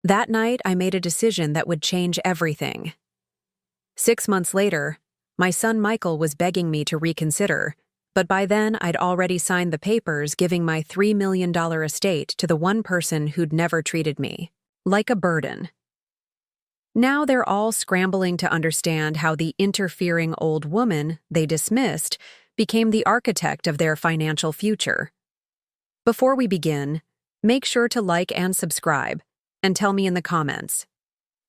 That night, I made a decision that would change everything. 6 months later, my son Michael was begging me to reconsider, but by then I'd already signed the papers giving my $3 million estate to the one person who'd never treated me like a burden. Now they're all scrambling to understand how the interfering old woman they dismissed became the architect of their financial future. Before we begin, make sure to like and subscribe, and tell me in the comments.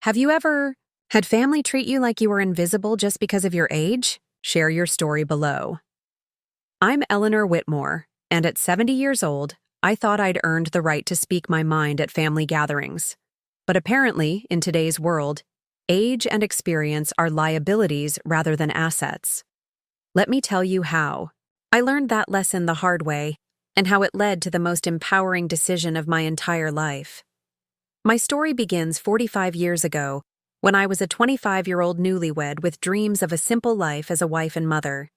Have you ever had family treat you like you were invisible just because of your age? Share your story below. I'm Eleanor Whitmore, and at 70 years old, I thought I'd earned the right to speak my mind at family gatherings. But apparently, in today's world, age and experience are liabilities rather than assets. Let me tell you how. I learned that lesson the hard way, and how it led to the most empowering decision of my entire life. My story begins 45 years ago, when I was a 25-year-old newlywed with dreams of a simple life as a wife and mother.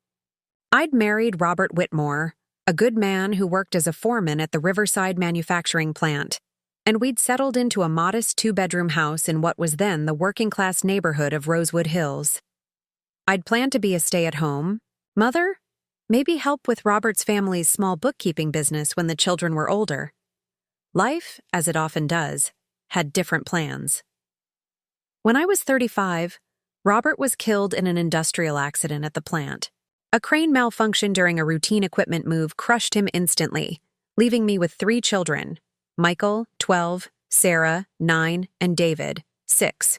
I'd married Robert Whitmore, a good man who worked as a foreman at the Riverside Manufacturing Plant, and we'd settled into a modest 2-bedroom house in what was then the working-class neighborhood of Rosewood Hills. I'd planned to be a stay-at-home mother, maybe help with Robert's family's small bookkeeping business when the children were older. Life, as it often does, had different plans. When I was 35, Robert was killed in an industrial accident at the plant. A crane malfunction during a routine equipment move crushed him instantly, leaving me with 3 children, Michael, 12, Sarah, 9, and David, 6,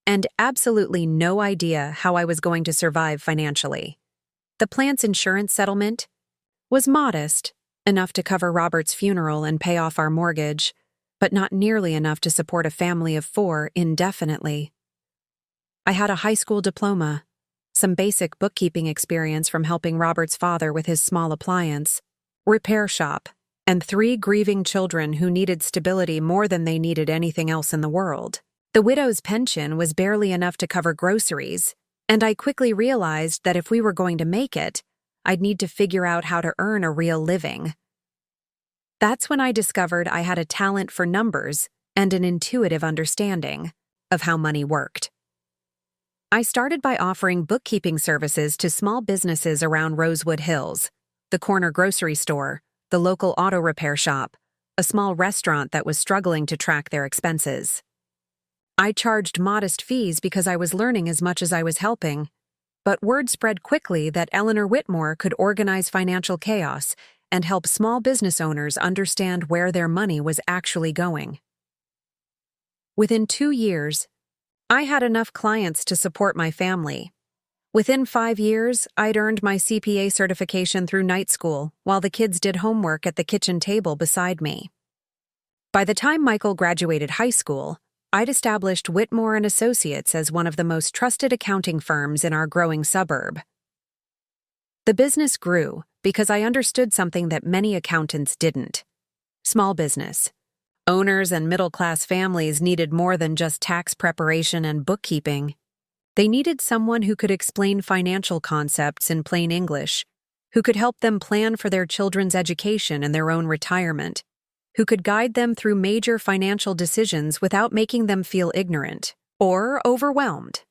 and absolutely no idea how I was going to survive financially. The plant's insurance settlement was modest, enough to cover Robert's funeral and pay off our mortgage, but not nearly enough to support a family of 4 indefinitely. I had a high school diploma, some basic bookkeeping experience from helping Robert's father with his small appliance, repair shop, and 3 grieving children who needed stability more than they needed anything else in the world. The widow's pension was barely enough to cover groceries, and I quickly realized that if we were going to make it, I'd need to figure out how to earn a real living. That's when I discovered I had a talent for numbers and an intuitive understanding of how money worked. I started by offering bookkeeping services to small businesses around Rosewood Hills, the corner grocery store, the local auto repair shop, a small restaurant that was struggling to track their expenses. I charged modest fees because I was learning as much as I was helping, but word spread quickly that Eleanor Whitmore could organize financial chaos and help small business owners understand where their money was actually going. Within 2 years, I had enough clients to support my family. Within 5 years, I'd earned my CPA certification through night school while the kids did homework at the kitchen table beside me. By the time Michael graduated high school, I'd established Whitmore & Associates as one of the most trusted accounting firms in our growing suburb. The business grew because I understood something that many accountants didn't. Small business. Owners and middle-class families needed more than just tax preparation and bookkeeping. They needed someone who could explain financial concepts in plain English, who could help them plan for their children's education and their own retirement, who could guide them through major financial decisions without making them feel ignorant or overwhelmed.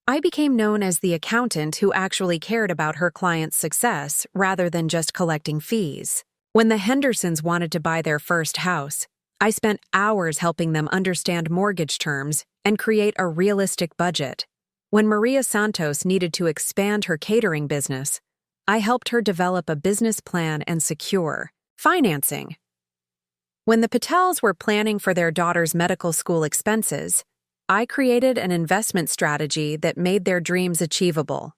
I became known as the accountant who actually cared about her client's success rather than just collecting fees. When the Hendersons wanted to buy their first house, I spent hours helping them understand mortgage terms and create a realistic budget. When Maria Santos needed to expand her catering business, I helped her develop a business plan and secure financing. When the Patels were planning for their daughter's medical school expenses, I created an investment strategy that made their dreams achievable.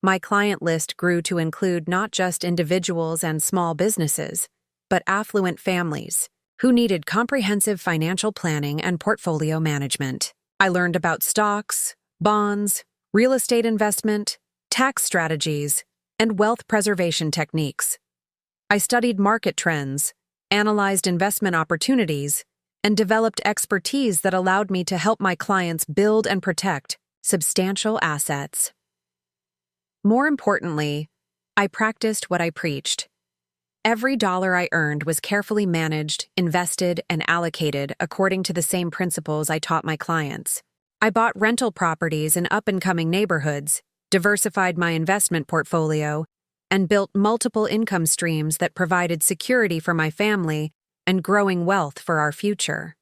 My client list grew to include not just individuals and small businesses, but affluent families who needed comprehensive financial planning and portfolio management. I learned about stocks, bonds, real estate investment, tax strategies, and wealth preservation techniques. I studied market trends, analyzed investment opportunities, and developed expertise that allowed me to help my clients build and protect substantial assets. More importantly, I practiced what I preached. every dollar I earned was carefully managed, invested, and allocated according to the same principles I taught my clients. I bought rental properties in up-and-coming neighborhoods, diversified my investment portfolio, and built multiple income streams that provided security for my family and growing wealth for our future.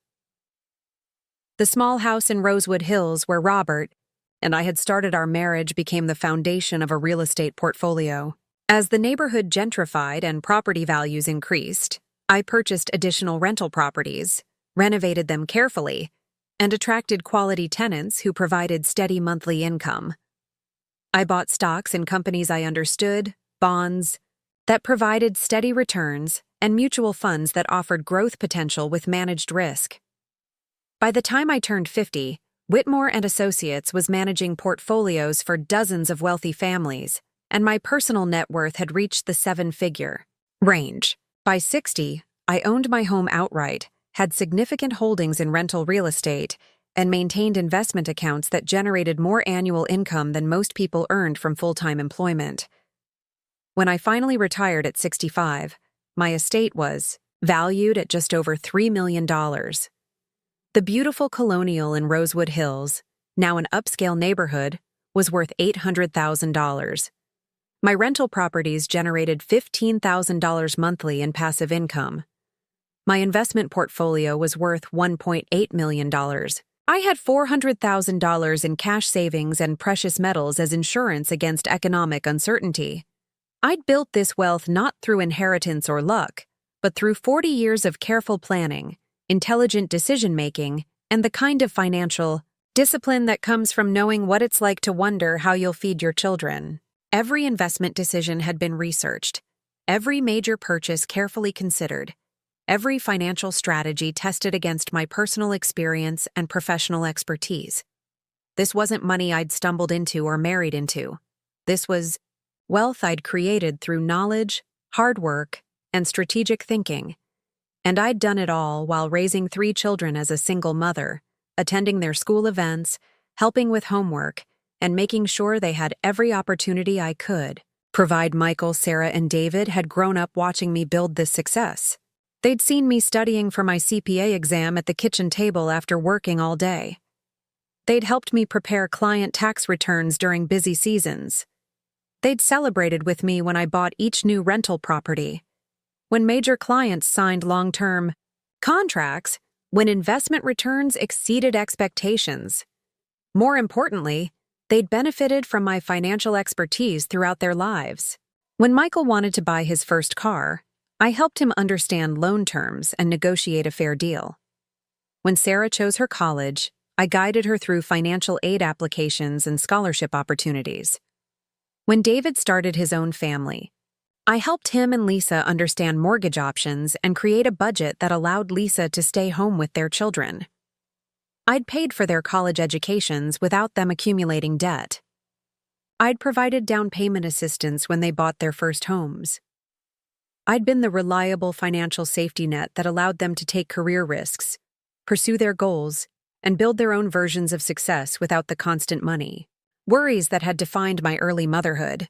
The small house in Rosewood Hills where Robert and I had started our marriage became the foundation of a real estate portfolio. As the neighborhood gentrified and property values increased, I purchased additional rental properties, renovated them carefully, and attracted quality tenants who provided steady monthly income. I bought stocks in companies I understood, bonds that provided steady returns, and mutual funds that offered growth potential with managed risk. By the time I turned 50, Whitmore and Associates was managing portfolios for dozens of wealthy families, and my personal net worth had reached the seven-figure range. By 60, I owned my home outright, had significant holdings in rental real estate, and maintained investment accounts that generated more annual income than most people earned from full-time employment. When I finally retired at 65, my estate was valued at just over $3 million. The beautiful colonial in Rosewood Hills, now an upscale neighborhood, was worth $800,000. My rental properties generated $15,000 monthly in passive income. My investment portfolio was worth $1.8 million. I had $400,000 in cash savings and precious metals as insurance against economic uncertainty. I'd built this wealth not through inheritance or luck, but through 40 years of careful planning, intelligent decision-making, and the kind of financial discipline that comes from knowing what it's like to wonder how you'll feed your children. Every investment decision had been researched, every major purchase carefully considered, every financial strategy tested against my personal experience and professional expertise. This wasn't money I'd stumbled into or married into. This was wealth I'd created through knowledge, hard work, and strategic thinking. And I'd done it all while raising 3 children as a single mother, attending their school events, helping with homework, and making sure they had every opportunity I could provide. Michael, Sarah, and David had grown up watching me build this success. They'd seen me studying for my CPA exam at the kitchen table after working all day. They'd helped me prepare client tax returns during busy seasons. They'd celebrated with me when I bought each new rental property, when major clients signed long-term contracts, when investment returns exceeded expectations. More importantly, they'd benefited from my financial expertise throughout their lives. When Michael wanted to buy his first car, I helped him understand loan terms and negotiate a fair deal. When Sarah chose her college, I guided her through financial aid applications and scholarship opportunities. When David started his own family, I helped him and Lisa understand mortgage options and create a budget that allowed Lisa to stay home with their children. I'd paid for their college educations without them accumulating debt. I'd provided down payment assistance when they bought their first homes. I'd been the reliable financial safety net that allowed them to take career risks, pursue their goals, and build their own versions of success without the constant money worries that had defined my early motherhood.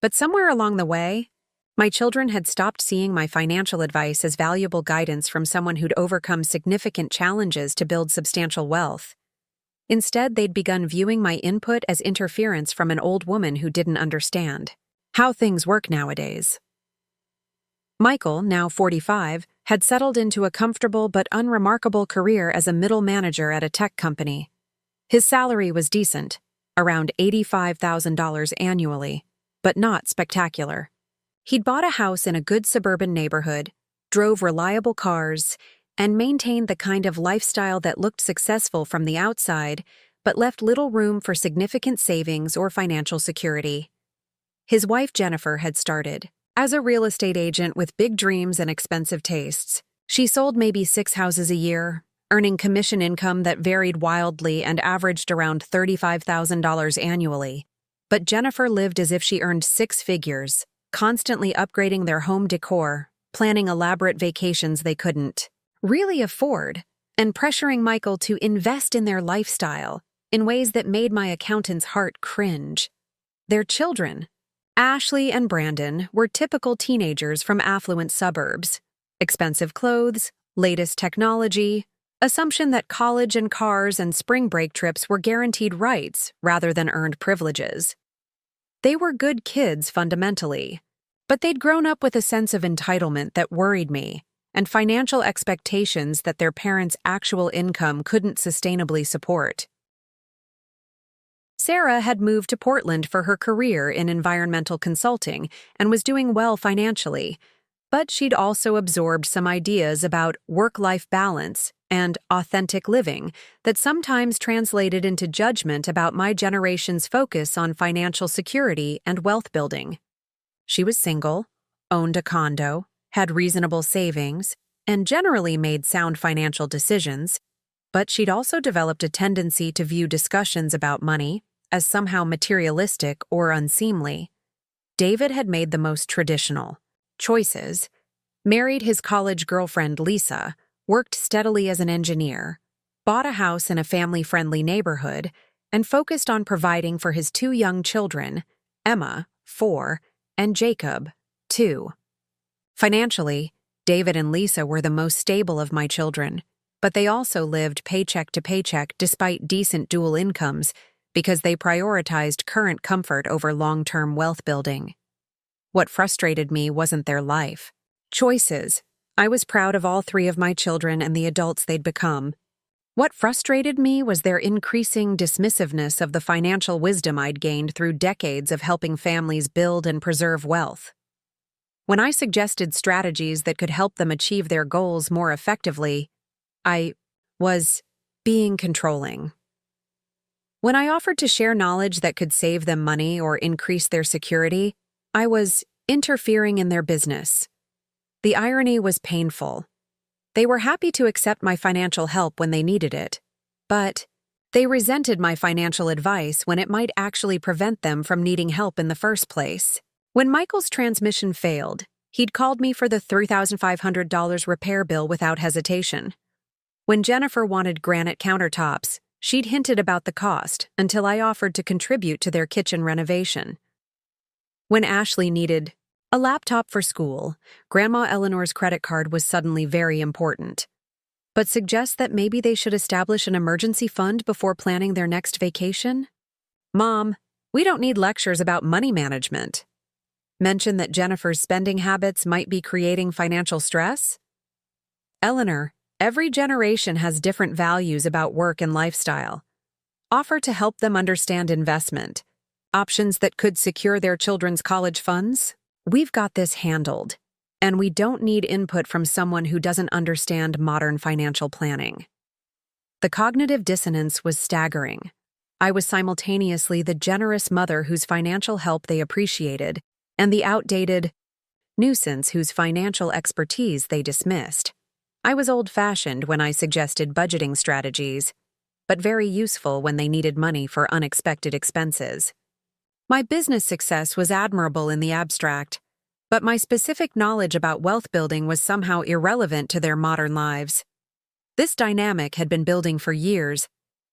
But somewhere along the way, my children had stopped seeing my financial advice as valuable guidance from someone who'd overcome significant challenges to build substantial wealth. Instead, they'd begun viewing my input as interference from an old woman who didn't understand how things work nowadays. Michael, now 45, had settled into a comfortable but unremarkable career as a middle manager at a tech company. His salary was decent, around $85,000 annually, but not spectacular. He'd bought a house in a good suburban neighborhood, drove reliable cars, and maintained the kind of lifestyle that looked successful from the outside, but left little room for significant savings or financial security. His wife Jennifer had started as a real estate agent with big dreams and expensive tastes. She sold maybe 6 houses a year, earning commission income that varied wildly and averaged around $35,000 annually. But Jennifer lived as if she earned 6 figures, constantly upgrading their home decor, planning elaborate vacations they couldn't really afford, and pressuring Michael to invest in their lifestyle in ways that made my accountant's heart cringe. Their children, Ashley and Brandon were typical teenagers from affluent suburbs. Expensive clothes, latest technology, assumption that college and cars and spring break trips were guaranteed rights rather than earned privileges. They were good kids fundamentally, but they'd grown up with a sense of entitlement that worried me, and financial expectations that their parents' actual income couldn't sustainably support. Sarah had moved to Portland for her career in environmental consulting and was doing well financially, but she'd also absorbed some ideas about work-life balance and authentic living that sometimes translated into judgment about my generation's focus on financial security and wealth building. She was single, owned a condo, had reasonable savings, and generally made sound financial decisions, but she'd also developed a tendency to view discussions about money as somehow materialistic or unseemly. David had made the most traditional choices, married his college girlfriend Lisa, worked steadily as an engineer, bought a house in a family-friendly neighborhood, and focused on providing for his two young children, Emma, 4, and Jacob, 2. Financially, David and Lisa were the most stable of my children, but they also lived paycheck to paycheck despite decent dual incomes because they prioritized current comfort over long-term wealth building. What frustrated me wasn't their life choices. I was proud of all 3 of my children and the adults they'd become. What frustrated me was their increasing dismissiveness of the financial wisdom I'd gained through decades of helping families build and preserve wealth. When I suggested strategies that could help them achieve their goals more effectively, I was being controlling. When I offered to share knowledge that could save them money or increase their security, I was interfering in their business. The irony was painful. They were happy to accept my financial help when they needed it, but they resented my financial advice when it might actually prevent them from needing help in the first place. When Michael's transmission failed, he'd called me for the $3,500 repair bill without hesitation. When Jennifer wanted granite countertops, she'd hinted about the cost until I offered to contribute to their kitchen renovation. When Ashley needed a laptop for school, Grandma Eleanor's credit card was suddenly very important. But suggest that maybe they should establish an emergency fund before planning their next vacation? Mom, we don't need lectures about money management. Mention that Jennifer's spending habits might be creating financial stress? Eleanor, every generation has different values about work and lifestyle. Offer to help them understand investment, options that could secure their children's college funds. We've got this handled, and we don't need input from someone who doesn't understand modern financial planning. The cognitive dissonance was staggering. I was simultaneously the generous mother whose financial help they appreciated, and the outdated nuisance whose financial expertise they dismissed. I was old-fashioned when I suggested budgeting strategies, but very useful when they needed money for unexpected expenses. My business success was admirable in the abstract, but my specific knowledge about wealth building was somehow irrelevant to their modern lives. This dynamic had been building for years,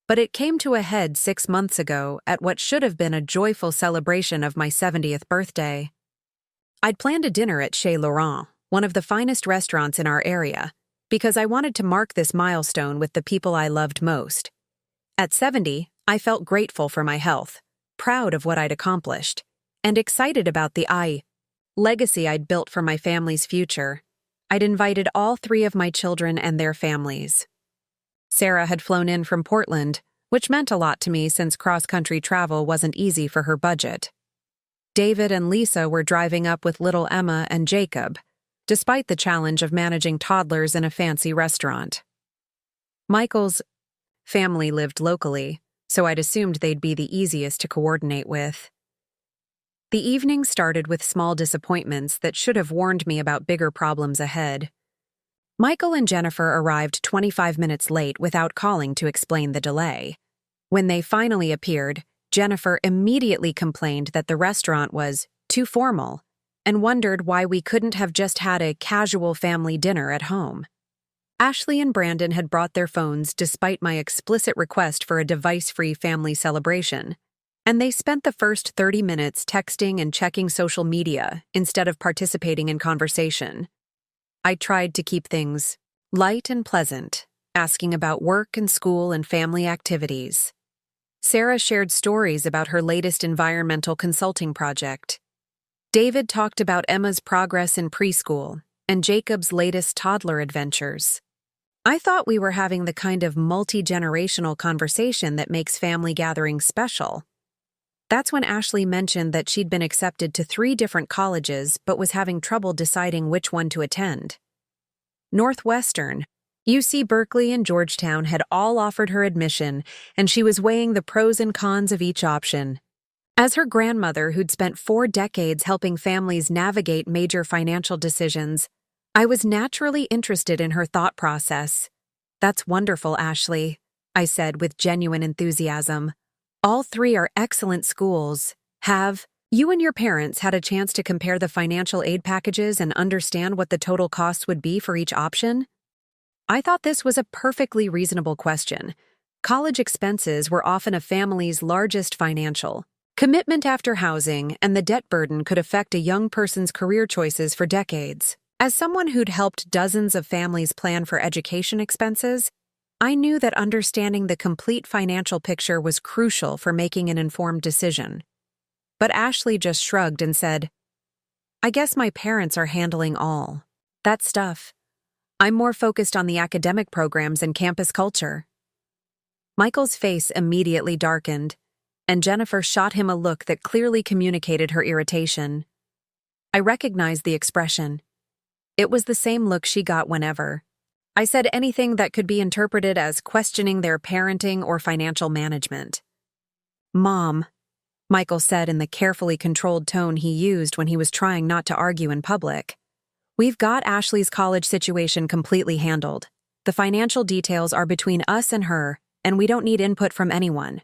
but it came to a head 6 months ago at what should have been a joyful celebration of my 70th birthday. I'd planned a dinner at Chez Laurent, one of the finest restaurants in our area, because I wanted to mark this milestone with the people I loved most. At 70, I felt grateful for my health, proud of what I'd accomplished, and excited about the legacy I'd built for my family's future. I'd invited all 3 of my children and their families. Sarah had flown in from Portland, which meant a lot to me since cross-country travel wasn't easy for her budget. David and Lisa were driving up with little Emma and Jacob, despite the challenge of managing toddlers in a fancy restaurant. Michael's family lived locally, so I'd assumed they'd be the easiest to coordinate with. The evening started with small disappointments that should have warned me about bigger problems ahead. Michael and Jennifer arrived 25 minutes late without calling to explain the delay. When they finally appeared, Jennifer immediately complained that the restaurant was too formal and wondered why we couldn't have just had a casual family dinner at home. Ashley and Brandon had brought their phones despite my explicit request for a device-free family celebration, And they spent the first 30 minutes texting and checking social media instead of participating in conversation. I tried to keep things light and pleasant, asking about work and school and family activities. Sarah shared stories about her latest environmental consulting project. David talked about Emma's progress in preschool and Jacob's latest toddler adventures. I thought we were having the kind of multi-generational conversation that makes family gatherings special. That's when Ashley mentioned that she'd been accepted to 3 different colleges but was having trouble deciding which one to attend. Northwestern, UC Berkeley, and Georgetown had all offered her admission, and she was weighing the pros and cons of each option. As her grandmother, who'd spent 4 decades helping families navigate major financial decisions, I was naturally interested in her thought process. "That's wonderful, Ashley," I said with genuine enthusiasm. "All 3 are excellent schools. Have you and your parents had a chance to compare the financial aid packages and understand what the total costs would be for each option?" I thought this was a perfectly reasonable question. College expenses were often a family's largest financial commitment after housing, and the debt burden could affect a young person's career choices for decades. As someone who'd helped dozens of families plan for education expenses, I knew that understanding the complete financial picture was crucial for making an informed decision. But Ashley just shrugged and said, "I guess my parents are handling all that stuff. I'm more focused on the academic programs and campus culture." Michael's face immediately darkened, and Jennifer shot him a look that clearly communicated her irritation. I recognized the expression. It was the same look she got whenever I said anything that could be interpreted as questioning their parenting or financial management. "Mom," Michael said in the carefully controlled tone he used when he was trying not to argue in public, "we've got Ashley's college situation completely handled. The financial details are between us and her, and we don't need input from anyone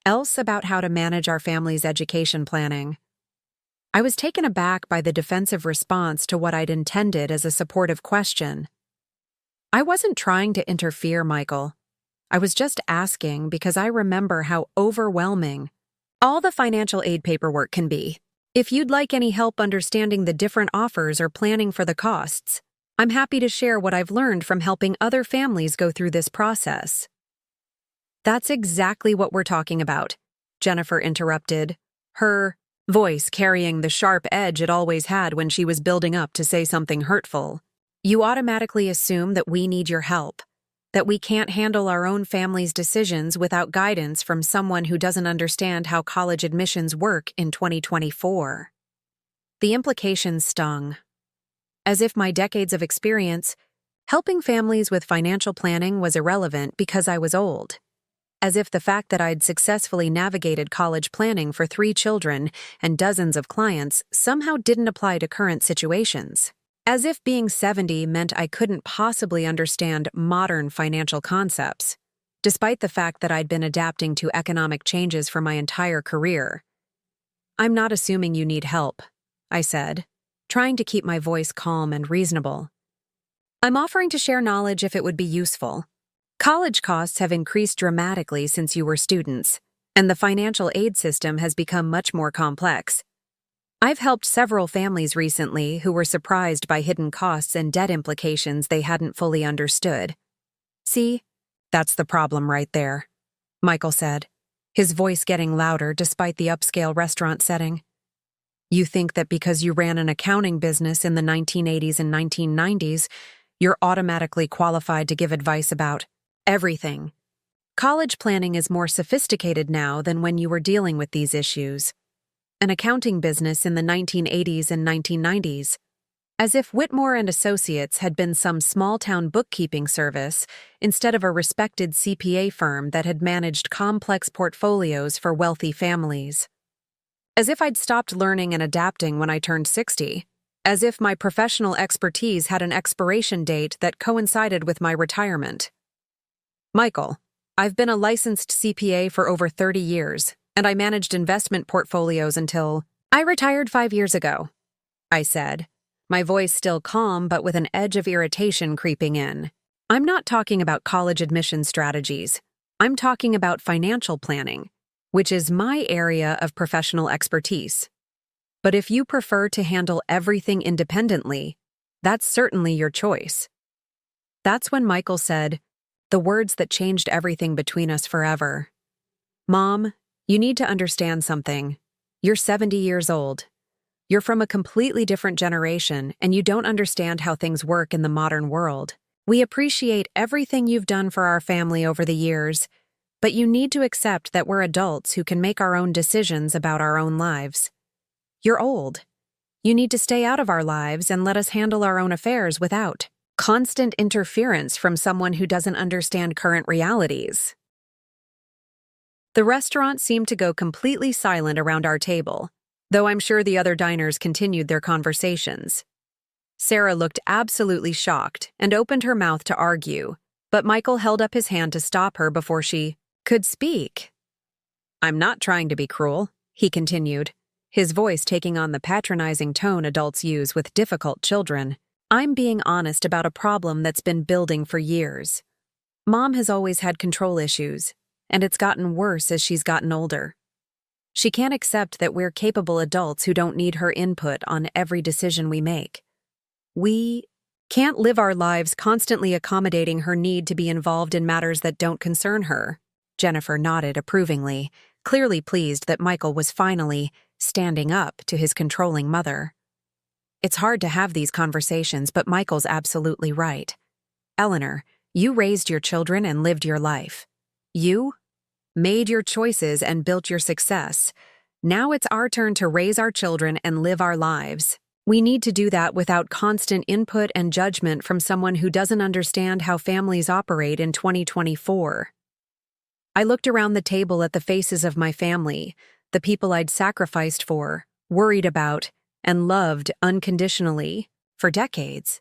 else about how to manage our family's education planning." I was taken aback by the defensive response to what I'd intended as a supportive question. "I wasn't trying to interfere, Michael. I was just asking because I remember how overwhelming all the financial aid paperwork can be. If you'd like any help understanding the different offers or planning for the costs, I'm happy to share what I've learned from helping other families go through this process." "That's exactly what we're talking about," Jennifer interrupted, her voice carrying the sharp edge it always had when she was building up to say something hurtful. "You automatically assume that we need your help, that we can't handle our own family's decisions without guidance from someone who doesn't understand how college admissions work in 2024. The implications stung. As if my decades of experience helping families with financial planning was irrelevant because I was old. As if the fact that I'd successfully navigated college planning for 3 children and dozens of clients somehow didn't apply to current situations. As if being 70 meant I couldn't possibly understand modern financial concepts, despite the fact that I'd been adapting to economic changes for my entire career. "I'm not assuming you need help," I said, trying to keep my voice calm and reasonable. "I'm offering to share knowledge if it would be useful. College costs have increased dramatically since you were students, and the financial aid system has become much more complex. I've helped several families recently who were surprised by hidden costs and debt implications they hadn't fully understood. See, that's the problem right there," Michael said, his voice getting louder despite the upscale restaurant setting. "You think that because you ran an accounting business in the 1980s and 1990s, you're automatically qualified to give advice about everything. College planning is more sophisticated now than when you were dealing with these issues. An accounting business in the 1980s and 1990s, as if Whitmore and Associates had been some small-town bookkeeping service instead of a respected CPA firm that had managed complex portfolios for wealthy families. As if I'd stopped learning and adapting when I turned 60, as if my professional expertise had an expiration date that coincided with my retirement. Michael, I've been a licensed CPA for over 30 years, and I managed investment portfolios until I retired 5 years ago," I said, my voice still calm but with an edge of irritation creeping in. "I'm not talking about college admission strategies. I'm talking about financial planning. which is my area of professional expertise. But if you prefer to handle everything independently, that's certainly your choice. That's when Michael said the words that changed everything between us forever. Mom, you need to understand something. You're 70 years old. You're from a completely different generation, and you don't understand how things work in the modern world. We appreciate everything you've done for our family over the years, but you need to accept that we're adults who can make our own decisions about our own lives. You're old. You need to stay out of our lives and let us handle our own affairs without constant interference from someone who doesn't understand current realities. The restaurant seemed to go completely silent around our table, though I'm sure the other diners continued their conversations. Sarah looked absolutely shocked and opened her mouth to argue, but Michael held up his hand to stop her before she could speak. I'm not trying to be cruel, he continued, his voice taking on the patronizing tone adults use with difficult children. I'm being honest about a problem that's been building for years. Mom has always had control issues, and it's gotten worse as she's gotten older. She can't accept that we're capable adults who don't need her input on every decision we make. We can't live our lives constantly accommodating her need to be involved in matters that don't concern her. Jennifer nodded approvingly, clearly pleased that Michael was finally standing up to his controlling mother. It's hard to have these conversations, but Michael's absolutely right. Eleanor, you raised your children and lived your life. You made your choices and built your success. Now it's our turn to raise our children and live our lives. We need to do that without constant input and judgment from someone who doesn't understand how families operate in 2024. I looked around the table at the faces of my family, the people I'd sacrificed for, worried about, and loved unconditionally for decades.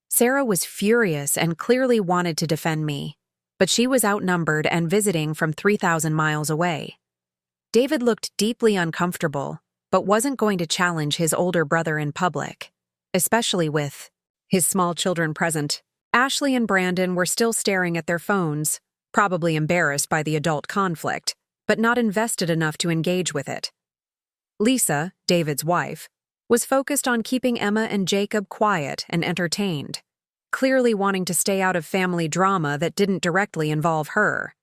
Sarah was furious and clearly wanted to defend me, but she was outnumbered and visiting from 3,000 miles away. David looked deeply uncomfortable, but wasn't going to challenge his older brother in public, especially with his small children present. Ashley and Brandon were still staring at their phones, probably embarrassed by the adult conflict, but not invested enough to engage with it. Lisa, David's wife, was focused on keeping Emma and Jacob quiet and entertained, clearly wanting to stay out of family drama that didn't directly involve her.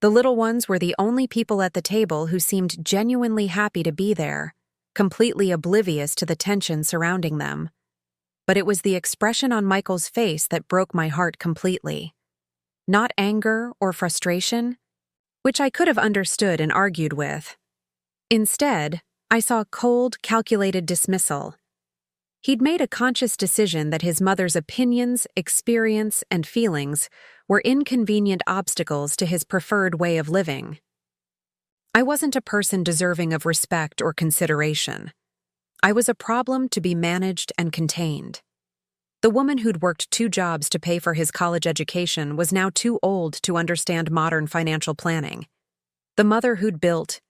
The little ones were the only people at the table who seemed genuinely happy to be there, completely oblivious to the tension surrounding them. But it was the expression on Michael's face that broke my heart completely. Not anger or frustration, which I could have understood and argued with. Instead, I saw cold, calculated dismissal. He'd made a conscious decision that his mother's opinions, experience, and feelings were inconvenient obstacles to his preferred way of living. I wasn't a person deserving of respect or consideration. I was a problem to be managed and contained. The woman who'd worked 2 jobs to pay for his college education was now too old to understand modern financial planning. The mother who'd built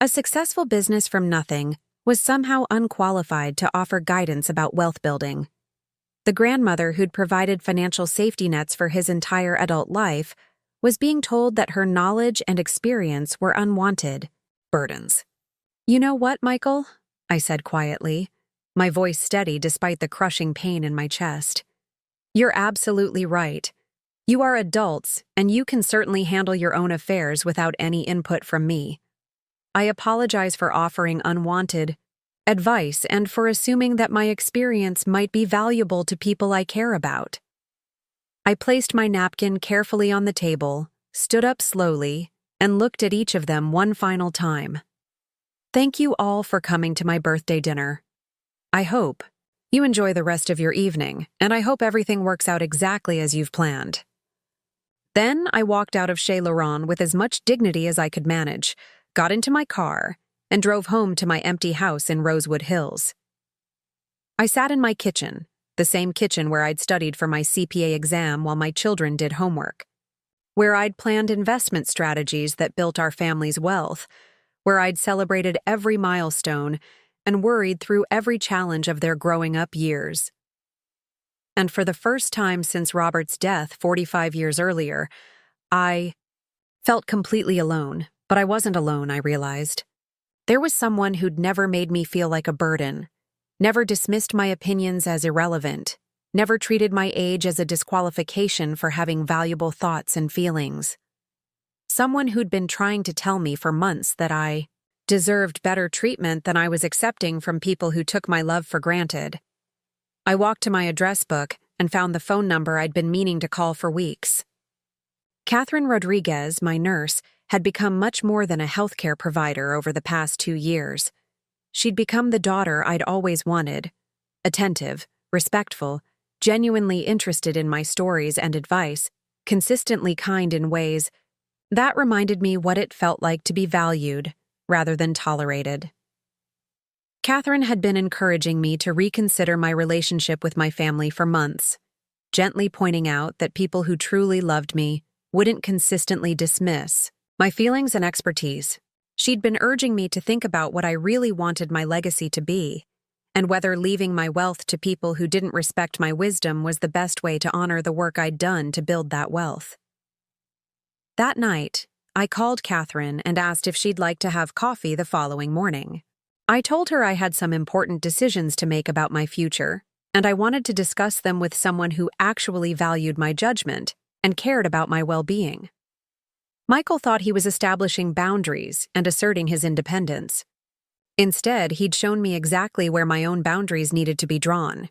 a successful business from nothing was somehow unqualified to offer guidance about wealth building. The grandmother who'd provided financial safety nets for his entire adult life was being told that her knowledge and experience were unwanted burdens. You know what, Michael? I said quietly, my voice steady despite the crushing pain in my chest. You're absolutely right. You are adults, and you can certainly handle your own affairs without any input from me. I apologize for offering unwanted advice and for assuming that my experience might be valuable to people I care about. I placed my napkin carefully on the table, stood up slowly, and looked at each of them one final time. Thank you all for coming to my birthday dinner. I hope you enjoy the rest of your evening, and I hope everything works out exactly as you've planned. Then I walked out of Chez Laurent with as much dignity as I could manage, got into my car, and drove home to my empty house in Rosewood Hills. I sat in my kitchen, the same kitchen where I'd studied for my CPA exam while my children did homework, where I'd planned investment strategies that built our family's wealth, where I'd celebrated every milestone and worried through every challenge of their growing up years. And for the first time since Robert's death 45 years earlier, I felt completely alone. But I wasn't alone, I realized. There was someone who'd never made me feel like a burden, never dismissed my opinions as irrelevant, never treated my age as a disqualification for having valuable thoughts and feelings. Someone who'd been trying to tell me for months that I deserved better treatment than I was accepting from people who took my love for granted. I walked to my address book and found the phone number I'd been meaning to call for weeks. Catherine Rodriguez, my nurse, had become much more than a healthcare provider over the past 2 years. She'd become the daughter I'd always wanted, attentive, respectful, genuinely interested in my stories and advice, consistently kind in ways that reminded me what it felt like to be valued rather than tolerated. Catherine had been encouraging me to reconsider my relationship with my family for months, gently pointing out that people who truly loved me wouldn't consistently dismiss my feelings and expertise. She'd been urging me to think about what I really wanted my legacy to be, and whether leaving my wealth to people who didn't respect my wisdom was the best way to honor the work I'd done to build that wealth. That night, I called Catherine and asked if she'd like to have coffee the following morning. I told her I had some important decisions to make about my future, and I wanted to discuss them with someone who actually valued my judgment and cared about my well-being. Michael thought he was establishing boundaries and asserting his independence. Instead, he'd shown me exactly where my own boundaries needed to be drawn.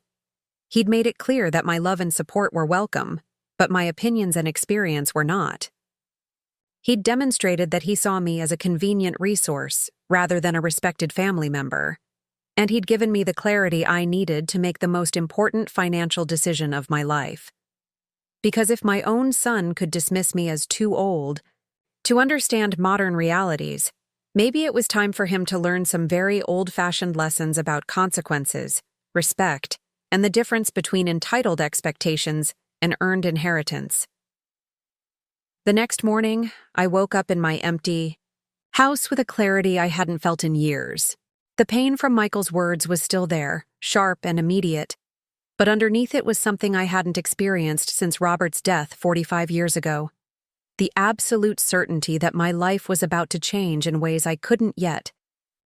He'd made it clear that my love and support were welcome, but my opinions and experience were not. He'd demonstrated that he saw me as a convenient resource rather than a respected family member, and he'd given me the clarity I needed to make the most important financial decision of my life. Because if my own son could dismiss me as too old to understand modern realities, maybe it was time for him to learn some very old-fashioned lessons about consequences, respect, and the difference between entitled expectations and earned inheritance. The next morning, I woke up in my empty house with a clarity I hadn't felt in years. The pain from Michael's words was still there, sharp and immediate, but underneath it was something I hadn't experienced since Robert's death 45 years ago. The absolute certainty that my life was about to change in ways I couldn't yet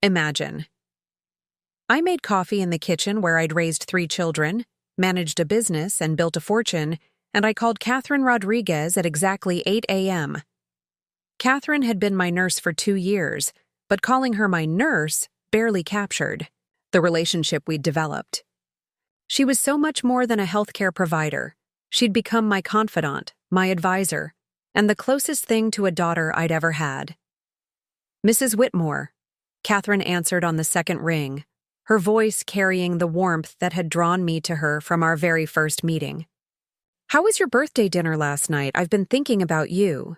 imagine. I made coffee in the kitchen where I'd raised 3 children, managed a business, and built a fortune, and I called Catherine Rodriguez at exactly 8 a.m. Catherine had been my nurse for 2 years, but calling her my nurse barely captured the relationship we'd developed. She was so much more than a healthcare provider. She'd become my confidant, my advisor, and the closest thing to a daughter I'd ever had. "Mrs. Whitmore," Catherine answered on the second ring, her voice carrying the warmth that had drawn me to her from our very first meeting. "How was your birthday dinner last night? I've been thinking about you."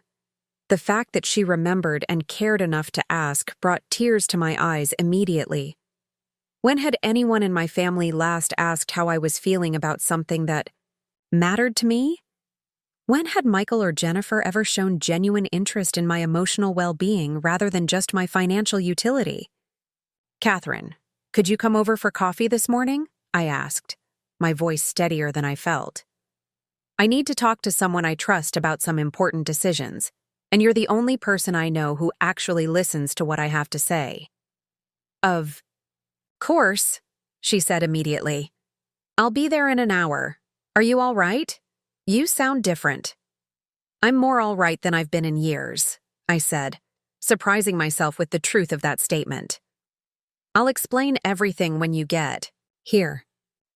The fact that she remembered and cared enough to ask brought tears to my eyes immediately. When had anyone in my family last asked how I was feeling about something that mattered to me? When had Michael or Jennifer ever shown genuine interest in my emotional well-being rather than just my financial utility? "Catherine, could you come over for coffee this morning?" I asked, my voice steadier than I felt. "I need to talk to someone I trust about some important decisions, and you're the only person I know who actually listens to what I have to say." "Of course," she said immediately. "I'll be there in an hour. Are you all right? You sound different." "I'm more all right than I've been in years," I said, surprising myself with the truth of that statement. "I'll explain everything when you get here."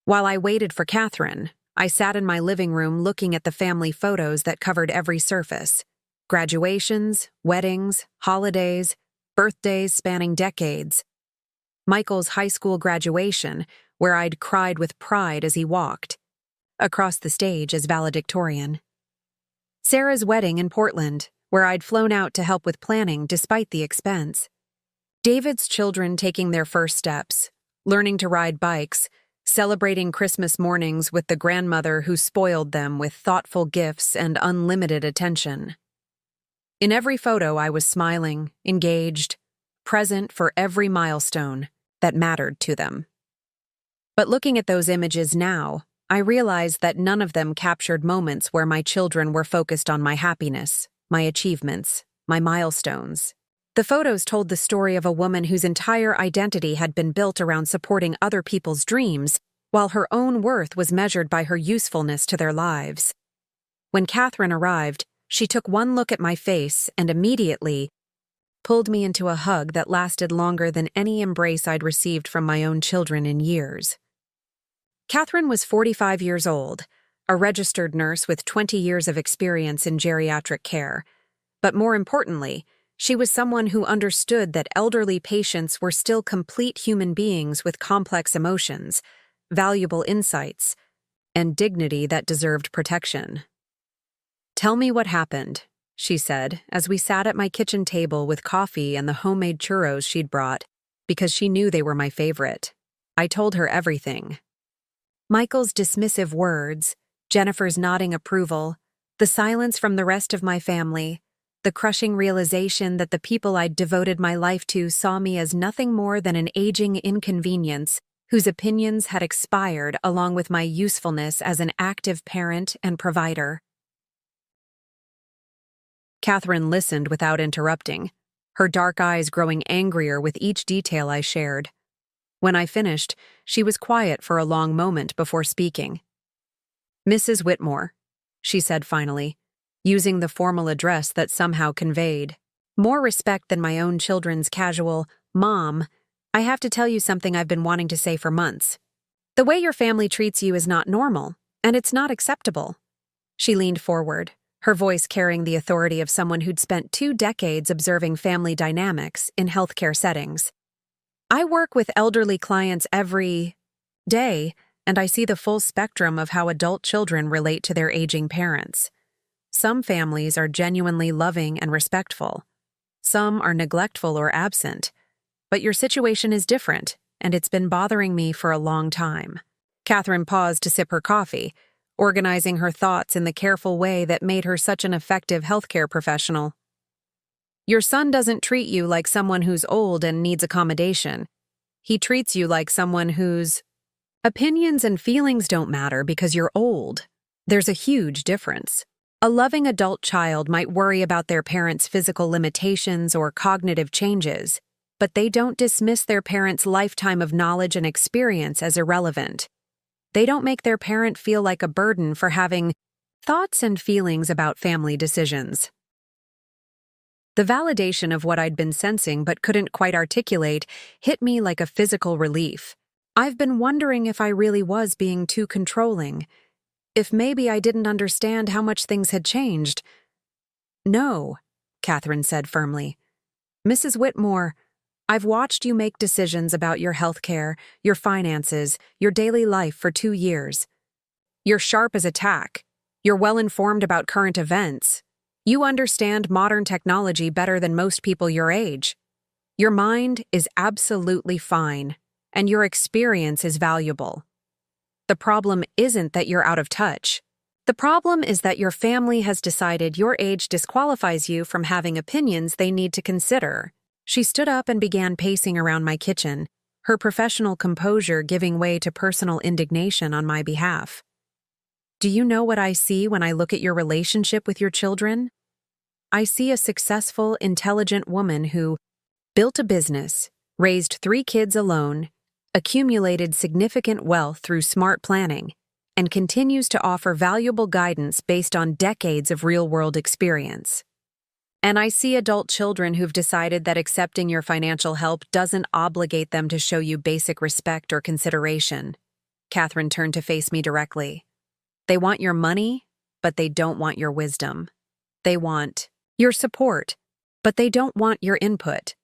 While I waited for Catherine, I sat in my living room looking at the family photos that covered every surface. Graduations, weddings, holidays, birthdays spanning decades. Michael's high school graduation, where I'd cried with pride as he walked across the stage as valedictorian. Sarah's wedding in Portland, where I'd flown out to help with planning despite the expense. David's children taking their first steps, learning to ride bikes, celebrating Christmas mornings with the grandmother who spoiled them with thoughtful gifts and unlimited attention. In every photo, I was smiling, engaged, present for every milestone that mattered to them. But looking at those images now, I realized that none of them captured moments where my children were focused on my happiness, my achievements, my milestones. The photos told the story of a woman whose entire identity had been built around supporting other people's dreams, while her own worth was measured by her usefulness to their lives. When Catherine arrived, she took one look at my face and immediately pulled me into a hug that lasted longer than any embrace I'd received from my own children in years. Catherine was 45 years old, a registered nurse with 20 years of experience in geriatric care. But more importantly, she was someone who understood that elderly patients were still complete human beings with complex emotions, valuable insights, and dignity that deserved protection. "Tell me what happened," she said, as we sat at my kitchen table with coffee and the homemade churros she'd brought, because she knew they were my favorite. I told her everything. Michael's dismissive words, Jennifer's nodding approval, the silence from the rest of my family, the crushing realization that the people I'd devoted my life to saw me as nothing more than an aging inconvenience whose opinions had expired along with my usefulness as an active parent and provider. Catherine listened without interrupting, her dark eyes growing angrier with each detail I shared. When I finished, she was quiet for a long moment before speaking. "Mrs. Whitmore," she said finally, using the formal address that somehow conveyed more respect than my own children's casual, "Mom, I have to tell you something I've been wanting to say for months. The way your family treats you is not normal, and it's not acceptable." She leaned forward, her voice carrying the authority of someone who'd spent 2 decades observing family dynamics in healthcare settings. "I work with elderly clients every day, and I see the full spectrum of how adult children relate to their aging parents. Some families are genuinely loving and respectful. Some are neglectful or absent. But your situation is different, and it's been bothering me for a long time." Catherine paused to sip her coffee, organizing her thoughts in the careful way that made her such an effective healthcare professional. "Your son doesn't treat you like someone who's old and needs accommodation. He treats you like someone whose opinions and feelings don't matter because you're old. There's a huge difference. A loving adult child might worry about their parents' physical limitations or cognitive changes, but they don't dismiss their parents' lifetime of knowledge and experience as irrelevant. They don't make their parent feel like a burden for having thoughts and feelings about family decisions." The validation of what I'd been sensing but couldn't quite articulate hit me like a physical relief. I've been wondering if I really was being too controlling, if maybe I didn't understand how much things had changed. "No," Catherine said firmly. "Mrs. Whitmore, I've watched you make decisions about your health care, your finances, your daily life for 2 years. You're sharp as a tack. You're well-informed about current events. You understand modern technology better than most people your age. Your mind is absolutely fine, and your experience is valuable. The problem isn't that you're out of touch. The problem is that your family has decided your age disqualifies you from having opinions they need to consider." She stood up and began pacing around my kitchen, her professional composure giving way to personal indignation on my behalf. "Do you know what I see when I look at your relationship with your children? I see a successful, intelligent woman who built a business, raised 3 kids alone, accumulated significant wealth through smart planning, and continues to offer valuable guidance based on decades of real-world experience. And I see adult children who've decided that accepting your financial help doesn't obligate them to show you basic respect or consideration." Catherine turned to face me directly. "They want your money, but they don't want your wisdom. They want your support, but they don't want your input.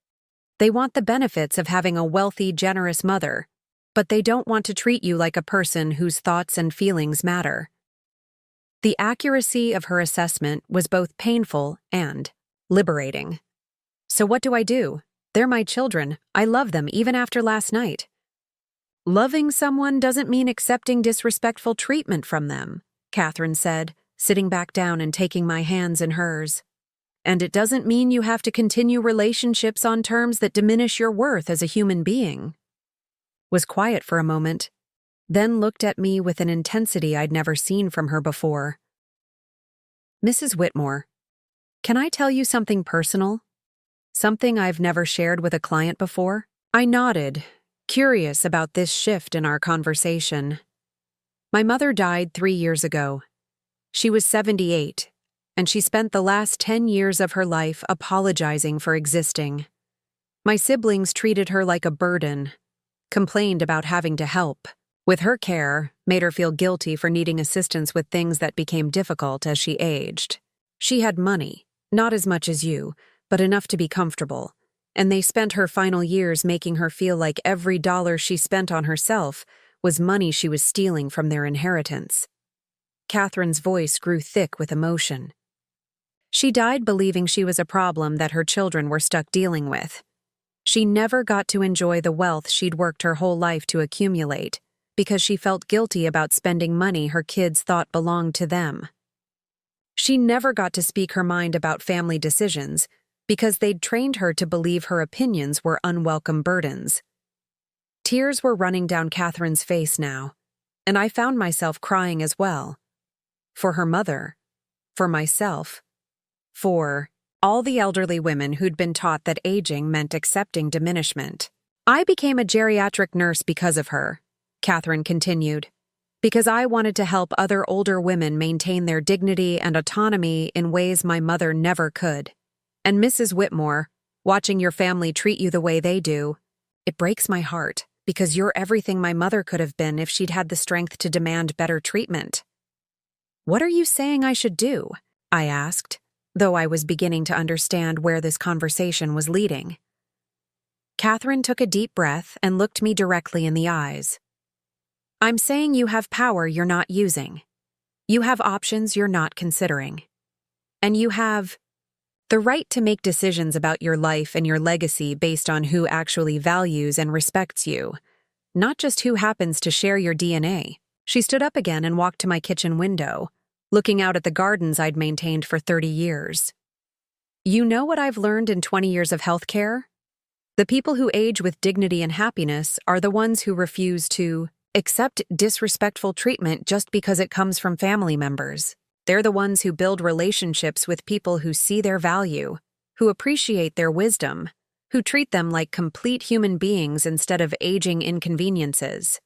They want the benefits of having a wealthy, generous mother, but they don't want to treat you like a person whose thoughts and feelings matter." The accuracy of her assessment was both painful and liberating. "So what do I do? They're my children. I love them even after last night." "Loving someone doesn't mean accepting disrespectful treatment from them," Catherine said, sitting back down and taking my hands in hers. "And it doesn't mean you have to continue relationships on terms that diminish your worth as a human being." Was quiet for a moment, then looked at me with an intensity I'd never seen from her before. "Mrs. Whitmore, can I tell you something personal? Something I've never shared with a client before? I nodded, curious about this shift in our conversation. My mother died 3 years ago. She was 78, and she spent the last 10 years of her life apologizing for existing. My siblings treated her like a burden, complained about having to help. With her care, made her feel guilty for needing assistance with things that became difficult as she aged. She had money, not as much as you, but enough to be comfortable, and they spent her final years making her feel like every dollar she spent on herself was money she was stealing from their inheritance. Catherine's voice grew thick with emotion. She died believing she was a problem that her children were stuck dealing with. She never got to enjoy the wealth she'd worked her whole life to accumulate because she felt guilty about spending money her kids thought belonged to them. She never got to speak her mind about family decisions because they'd trained her to believe her opinions were unwelcome burdens. Tears were running down Catherine's face now, and I found myself crying as well. For her mother, for myself, for all the elderly women who'd been taught that aging meant accepting diminishment. I became a geriatric nurse because of her, Catherine continued, because I wanted to help other older women maintain their dignity and autonomy in ways my mother never could. And Mrs. Whitmore, watching your family treat you the way they do, it breaks my heart because you're everything my mother could have been if she'd had the strength to demand better treatment. What are you saying I should do? I asked, though I was beginning to understand where this conversation was leading. Catherine took a deep breath and looked me directly in the eyes. I'm saying you have power you're not using. You have options you're not considering. And you have the right to make decisions about your life and your legacy based on who actually values and respects you, not just who happens to share your DNA. She stood up again and walked to my kitchen window, looking out at the gardens I'd maintained for 30 years. You know what I've learned in 20 years of healthcare? The people who age with dignity and happiness are the ones who refuse to accept disrespectful treatment just because it comes from family members. They're the ones who build relationships with people who see their value, who appreciate their wisdom, who treat them like complete human beings instead of aging inconveniences.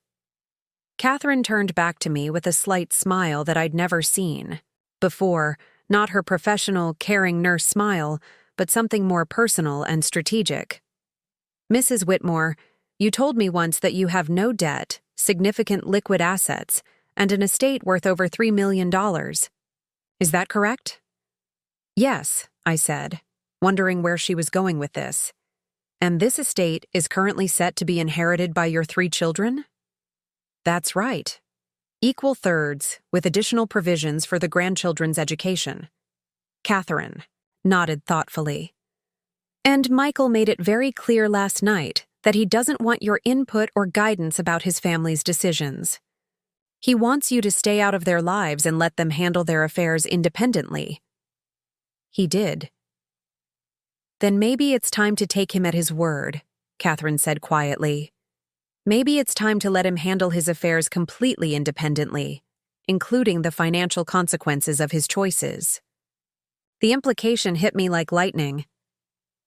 Catherine turned back to me with a slight smile that I'd never seen before, not her professional, caring nurse smile, but something more personal and strategic. Mrs. Whitmore, you told me once that you have no debt, significant liquid assets, and an estate worth over $3 million. Is that correct? Yes, I said, wondering where she was going with this. And this estate is currently set to be inherited by your 3 children? That's right. Equal thirds, with additional provisions for the grandchildren's education. Catherine nodded thoughtfully. And Michael made it very clear last night that he doesn't want your input or guidance about his family's decisions. He wants you to stay out of their lives and let them handle their affairs independently. He did. Then maybe it's time to take him at his word, Catherine said quietly. Maybe it's time to let him handle his affairs completely independently, including the financial consequences of his choices. The implication hit me like lightning.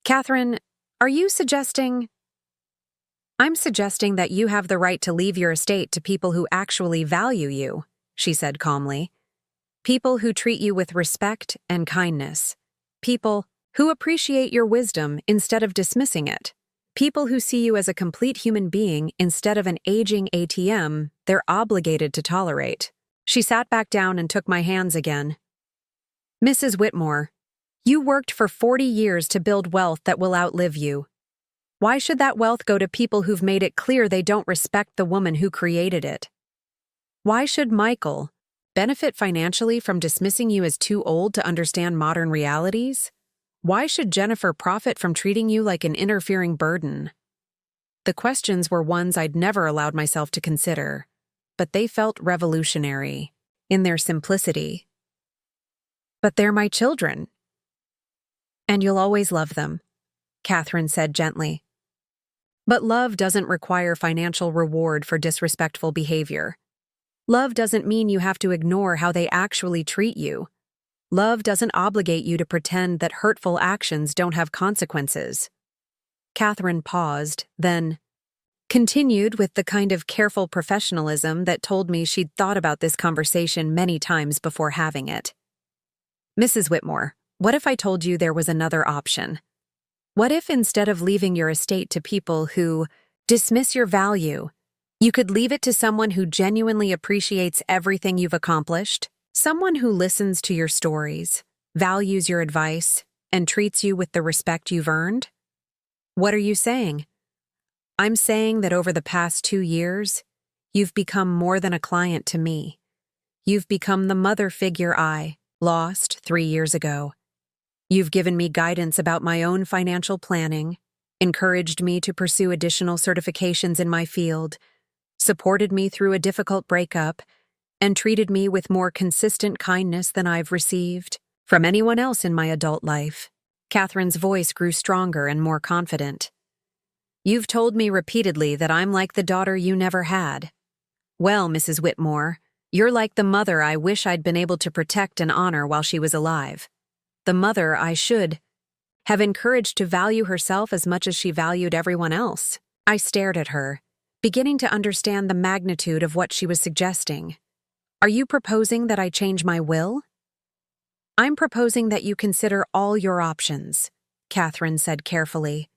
Catherine, are you suggesting? I'm suggesting that you have the right to leave your estate to people who actually value you, she said calmly. People who treat you with respect and kindness. People who appreciate your wisdom instead of dismissing it. People who see you as a complete human being instead of an aging ATM they're obligated to tolerate. She sat back down and took my hands again. Mrs. Whitmore, you worked for 40 years to build wealth that will outlive you. Why should that wealth go to people who've made it clear they don't respect the woman who created it? Why should Michael benefit financially from dismissing you as too old to understand modern realities? Why should Jennifer profit from treating you like an interfering burden? The questions were ones I'd never allowed myself to consider, but they felt revolutionary in their simplicity. But they're my children. And you'll always love them, Catherine said gently. But love doesn't require financial reward for disrespectful behavior. Love doesn't mean you have to ignore how they actually treat you. Love doesn't obligate you to pretend that hurtful actions don't have consequences. Catherine paused, then continued with the kind of careful professionalism that told me she'd thought about this conversation many times before having it. Mrs. Whitmore, what if I told you there was another option? What if instead of leaving your estate to people who dismiss your value, you could leave it to someone who genuinely appreciates everything you've accomplished? Someone who listens to your stories, values your advice, and treats you with the respect you've earned? What are you saying? I'm saying that over the past 2 years, you've become more than a client to me. You've become the mother figure I lost 3 years ago. You've given me guidance about my own financial planning, encouraged me to pursue additional certifications in my field, supported me through a difficult breakup, and treated me with more consistent kindness than I've received from anyone else in my adult life. Catherine's voice grew stronger and more confident. You've told me repeatedly that I'm like the daughter you never had. Well, Mrs. Whitmore, you're like the mother I wish I'd been able to protect and honor while she was alive. The mother I should have encouraged to value herself as much as she valued everyone else. I stared at her, beginning to understand the magnitude of what she was suggesting. Are you proposing that I change my will? I'm proposing that you consider all your options, Catherine said carefully,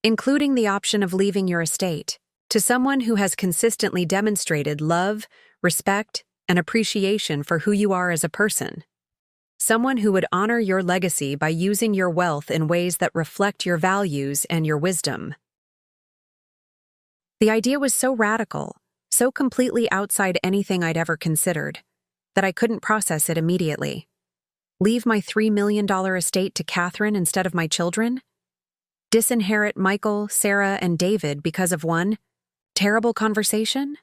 including the option of leaving your estate to someone who has consistently demonstrated love, respect, and appreciation for who you are as a person. Someone who would honor your legacy by using your wealth in ways that reflect your values and your wisdom. The idea was so radical, so completely outside anything I'd ever considered, that I couldn't process it immediately. Leave my $3 million estate to Catherine instead of my children? Disinherit Michael, Sarah, and David because of one terrible conversation?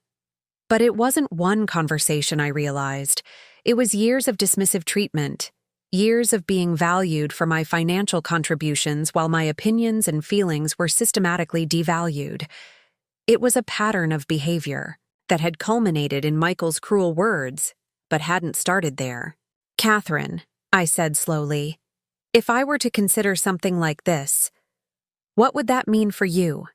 But it wasn't one conversation, I realized. It was years of dismissive treatment, years of being valued for my financial contributions while my opinions and feelings were systematically devalued. It was a pattern of behavior that had culminated in Michael's cruel words, but hadn't started there. Catherine, I said slowly, if I were to consider something like this, what would that mean for you?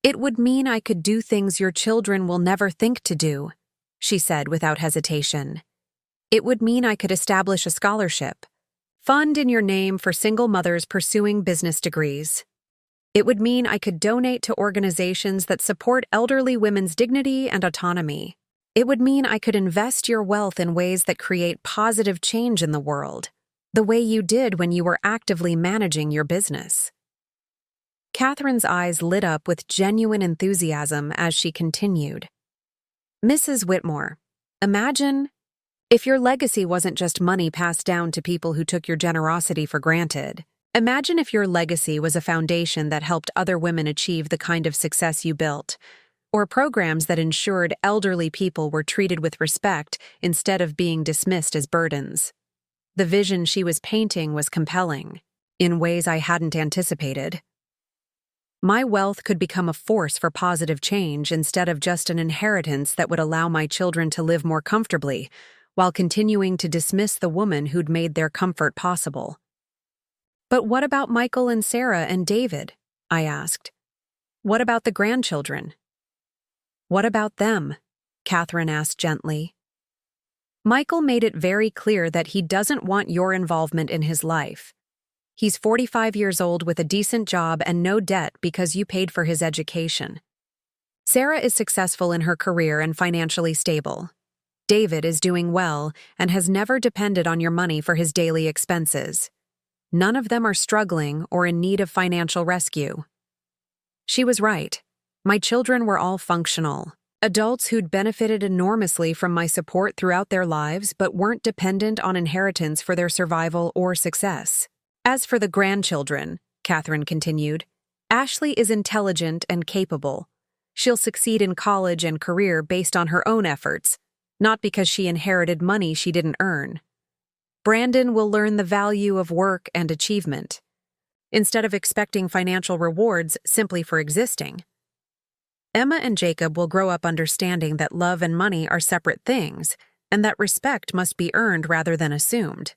It would mean I could do things your children will never think to do, she said without hesitation. It would mean I could establish a scholarship, fund in your name for single mothers pursuing business degrees. It would mean I could donate to organizations that support elderly women's dignity and autonomy. It would mean I could invest your wealth in ways that create positive change in the world, the way you did when you were actively managing your business. Catherine's eyes lit up with genuine enthusiasm as she continued. Mrs. Whitmore, imagine if your legacy wasn't just money passed down to people who took your generosity for granted. Imagine if your legacy was a foundation that helped other women achieve the kind of success you built, or programs that ensured elderly people were treated with respect instead of being dismissed as burdens. The vision she was painting was compelling, in ways I hadn't anticipated. My wealth could become a force for positive change instead of just an inheritance that would allow my children to live more comfortably, while continuing to dismiss the woman who'd made their comfort possible. But what about Michael and Sarah and David? I asked. What about the grandchildren? What about them? Catherine asked gently. Michael made it very clear that he doesn't want your involvement in his life. He's 45 years old with a decent job and no debt because you paid for his education. Sarah is successful in her career and financially stable. David is doing well and has never depended on your money for his daily expenses. None of them are struggling or in need of financial rescue. She was right. My children were all functional, adults who'd benefited enormously from my support throughout their lives but weren't dependent on inheritance for their survival or success. As for the grandchildren, Catherine continued, Ashley is intelligent and capable. She'll succeed in college and career based on her own efforts, not because she inherited money she didn't earn. Brandon will learn the value of work and achievement, instead of expecting financial rewards simply for existing. Emma and Jacob will grow up understanding that love and money are separate things, and that respect must be earned rather than assumed.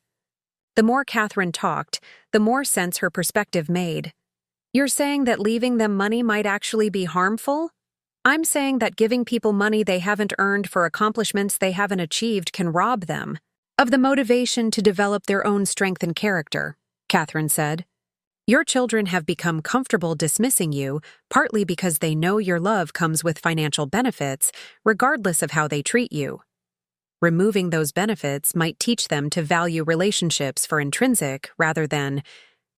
The more Catherine talked, the more sense her perspective made. You're saying that leaving them money might actually be harmful? I'm saying that giving people money they haven't earned for accomplishments they haven't achieved can rob them of the motivation to develop their own strength and character, Catherine said. Your children have become comfortable dismissing you, partly because they know your love comes with financial benefits, regardless of how they treat you. Removing those benefits might teach them to value relationships for intrinsic rather than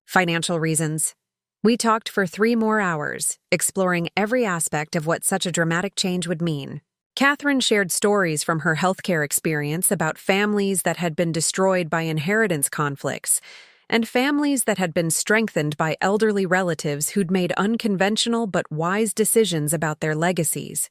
financial reasons. We talked for 3 more hours, exploring every aspect of what such a dramatic change would mean. Catherine shared stories from her healthcare experience about families that had been destroyed by inheritance conflicts, and families that had been strengthened by elderly relatives who'd made unconventional but wise decisions about their legacies.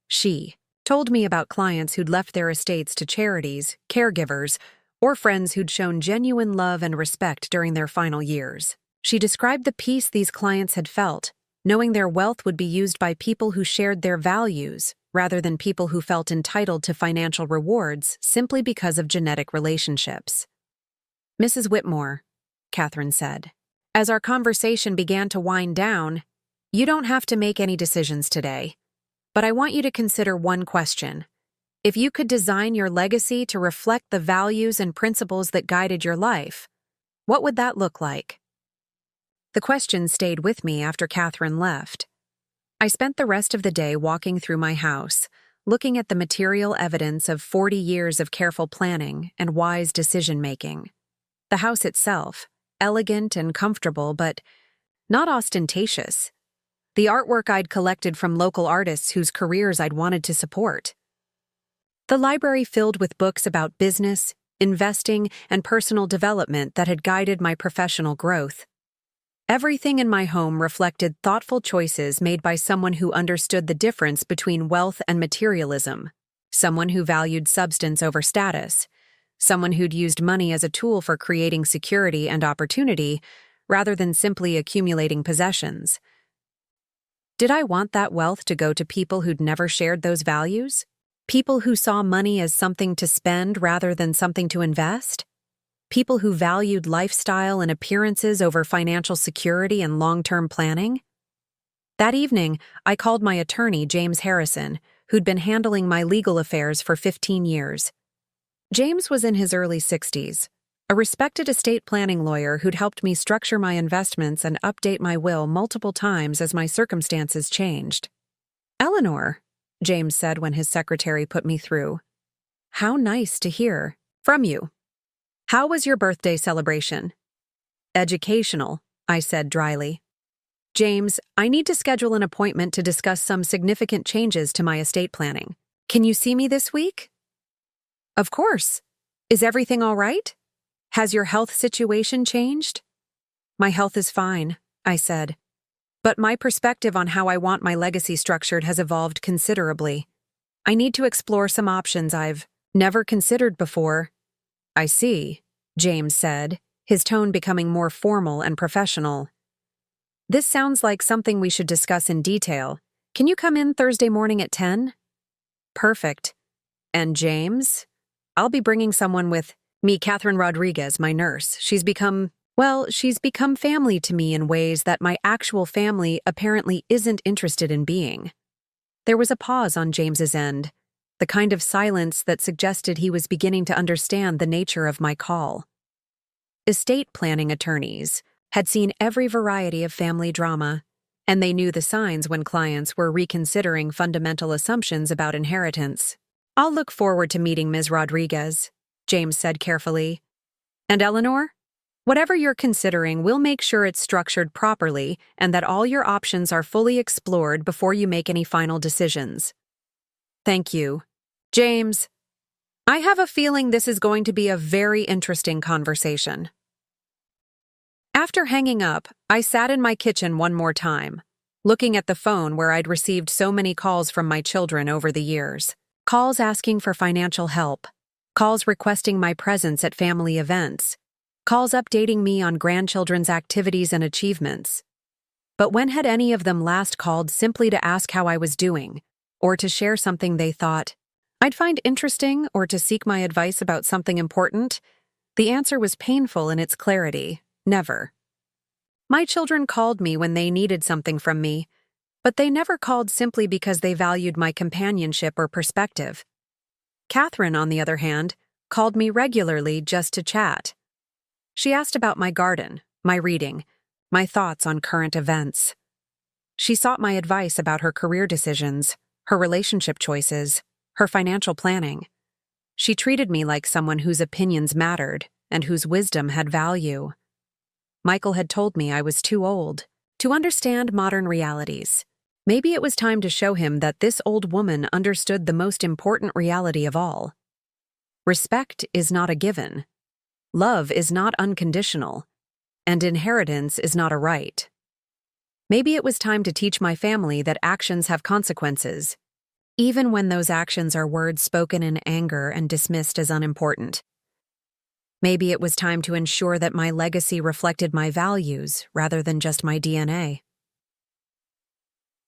She told me about clients who'd left their estates to charities, caregivers, or friends who'd shown genuine love and respect during their final years. She described the peace these clients had felt, knowing their wealth would be used by people who shared their values, rather than people who felt entitled to financial rewards simply because of genetic relationships. Mrs. Whitmore, Catherine said, as our conversation began to wind down, you don't have to make any decisions today, but I want you to consider one question. If you could design your legacy to reflect the values and principles that guided your life, what would that look like? The question stayed with me after Catherine left. I spent the rest of the day walking through my house, looking at the material evidence of 40 years of careful planning and wise decision-making. The house itself, elegant and comfortable, but not ostentatious. The artwork I'd collected from local artists whose careers I'd wanted to support. The library filled with books about business, investing, and personal development that had guided my professional growth. Everything in my home reflected thoughtful choices made by someone who understood the difference between wealth and materialism, someone who valued substance over status, someone who'd used money as a tool for creating security and opportunity rather than simply accumulating possessions. Did I want that wealth to go to people who'd never shared those values? People who saw money as something to spend rather than something to invest? People who valued lifestyle and appearances over financial security and long-term planning? That evening, I called my attorney, James Harrison, who'd been handling my legal affairs for 15 years. James was in his early 60s, a respected estate planning lawyer who'd helped me structure my investments and update my will multiple times as my circumstances changed. "Eleanor," James said when his secretary put me through. "How nice to hear from you. How was your birthday celebration?" "Educational," I said dryly. "James, I need to schedule an appointment to discuss some significant changes to my estate planning. Can you see me this week?" "Of course. Is everything all right? Has your health situation changed?" "My health is fine," I said. "But my perspective on how I want my legacy structured has evolved considerably. I need to explore some options I've never considered before." "I see," James said, his tone becoming more formal and professional. "This sounds like something we should discuss in detail. Can you come in Thursday morning at 10? "Perfect. And James? I'll be bringing someone with me, Catherine Rodriguez, my nurse. She's become family to me in ways that my actual family apparently isn't interested in being." There was a pause on James's end, the kind of silence that suggested he was beginning to understand the nature of my call. Estate planning attorneys had seen every variety of family drama, and they knew the signs when clients were reconsidering fundamental assumptions about inheritance. "I'll look forward to meeting Ms. Rodriguez," James said carefully. "And Eleanor? Whatever you're considering, we'll make sure it's structured properly and that all your options are fully explored before you make any final decisions." "Thank you. James, I have a feeling this is going to be a very interesting conversation." After hanging up, I sat in my kitchen one more time, looking at the phone where I'd received so many calls from my children over the years. Calls asking for financial help, calls requesting my presence at family events, calls updating me on grandchildren's activities and achievements. But when had any of them last called simply to ask how I was doing, or to share something they thought I'd find interesting, or to seek my advice about something important? The answer was painful in its clarity. Never. My children called me when they needed something from me, but they never called simply because they valued my companionship or perspective. Catherine, on the other hand, called me regularly just to chat. She asked about my garden, my reading, my thoughts on current events. She sought my advice about her career decisions, her relationship choices, her financial planning. She treated me like someone whose opinions mattered and whose wisdom had value. Michael had told me I was too old to understand modern realities. Maybe it was time to show him that this old woman understood the most important reality of all. Respect is not a given. Love is not unconditional. And inheritance is not a right. Maybe it was time to teach my family that actions have consequences, even when those actions are words spoken in anger and dismissed as unimportant. Maybe it was time to ensure that my legacy reflected my values rather than just my DNA.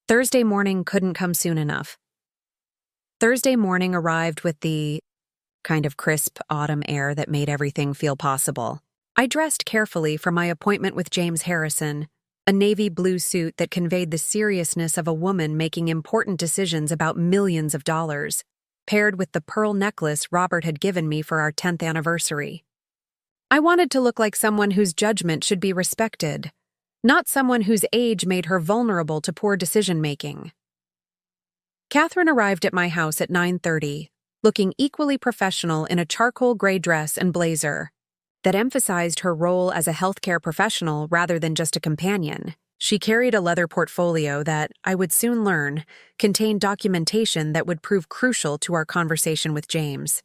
Thursday morning couldn't come soon enough. Thursday morning arrived with the kind of crisp autumn air that made everything feel possible. I dressed carefully for my appointment with James Harrison, a navy blue suit that conveyed the seriousness of a woman making important decisions about millions of dollars, paired with the pearl necklace Robert had given me for our 10th anniversary. I wanted to look like someone whose judgment should be respected, not someone whose age made her vulnerable to poor decision-making. Catherine arrived at my house at 9:30, looking equally professional in a charcoal gray dress and blazer that emphasized her role as a healthcare professional rather than just a companion. She carried a leather portfolio that, I would soon learn, contained documentation that would prove crucial to our conversation with James.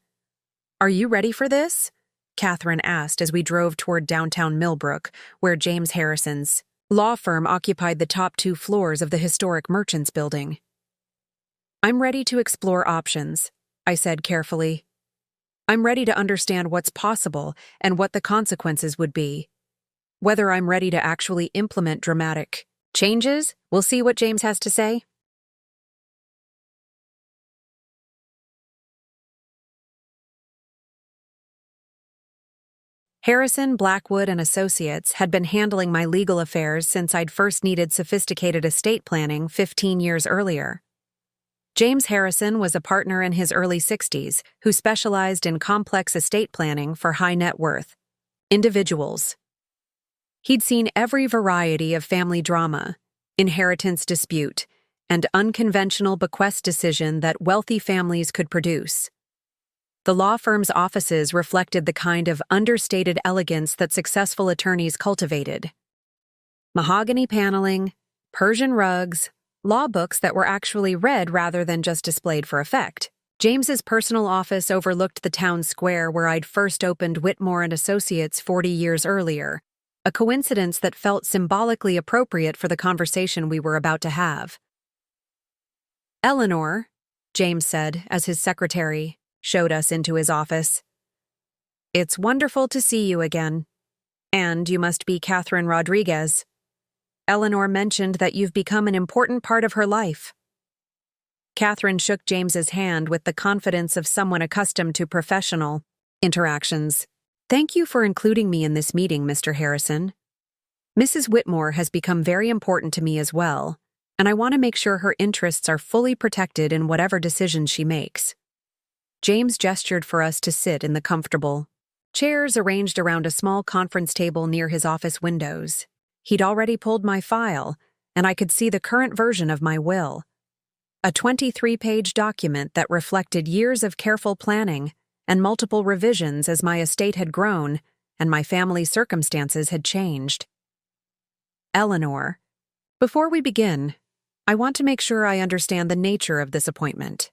"Are you ready for this?" Catherine asked as we drove toward downtown Millbrook, where James Harrison's law firm occupied the top 2 floors of the historic Merchants Building. "I'm ready to explore options," I said carefully. "I'm ready to understand what's possible and what the consequences would be. Whether I'm ready to actually implement dramatic changes, we'll see what James has to say." Harrison, Blackwood, and Associates had been handling my legal affairs since I'd first needed sophisticated estate planning 15 years earlier. James Harrison was a partner in his early 60s who specialized in complex estate planning for high net worth individuals. He'd seen every variety of family drama, inheritance dispute, and unconventional bequest decision that wealthy families could produce. The law firm's offices reflected the kind of understated elegance that successful attorneys cultivated. Mahogany paneling, Persian rugs, law books that were actually read rather than just displayed for effect. James's personal office overlooked the town square where I'd first opened Whitmore and Associates 40 years earlier, a coincidence that felt symbolically appropriate for the conversation we were about to have. "Eleanor," James said as his secretary showed us into his office. "It's wonderful to see you again. And you must be Catherine Rodriguez. Eleanor mentioned that you've become an important part of her life." Catherine shook James's hand with the confidence of someone accustomed to professional interactions. "Thank you for including me in this meeting, Mr. Harrison. Mrs. Whitmore has become very important to me as well, and I want to make sure her interests are fully protected in whatever decisions she makes." James gestured for us to sit in the comfortable chairs arranged around a small conference table near his office windows. He'd already pulled my file, and I could see the current version of my will, a 23-page document that reflected years of careful planning and multiple revisions as my estate had grown and my family's circumstances had changed. "Eleanor, before we begin, I want to make sure I understand the nature of this appointment,"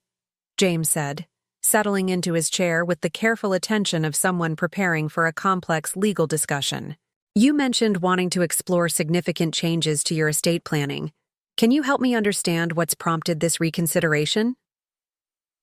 James said, settling into his chair with the careful attention of someone preparing for a complex legal discussion. "You mentioned wanting to explore significant changes to your estate planning. Can you help me understand what's prompted this reconsideration?"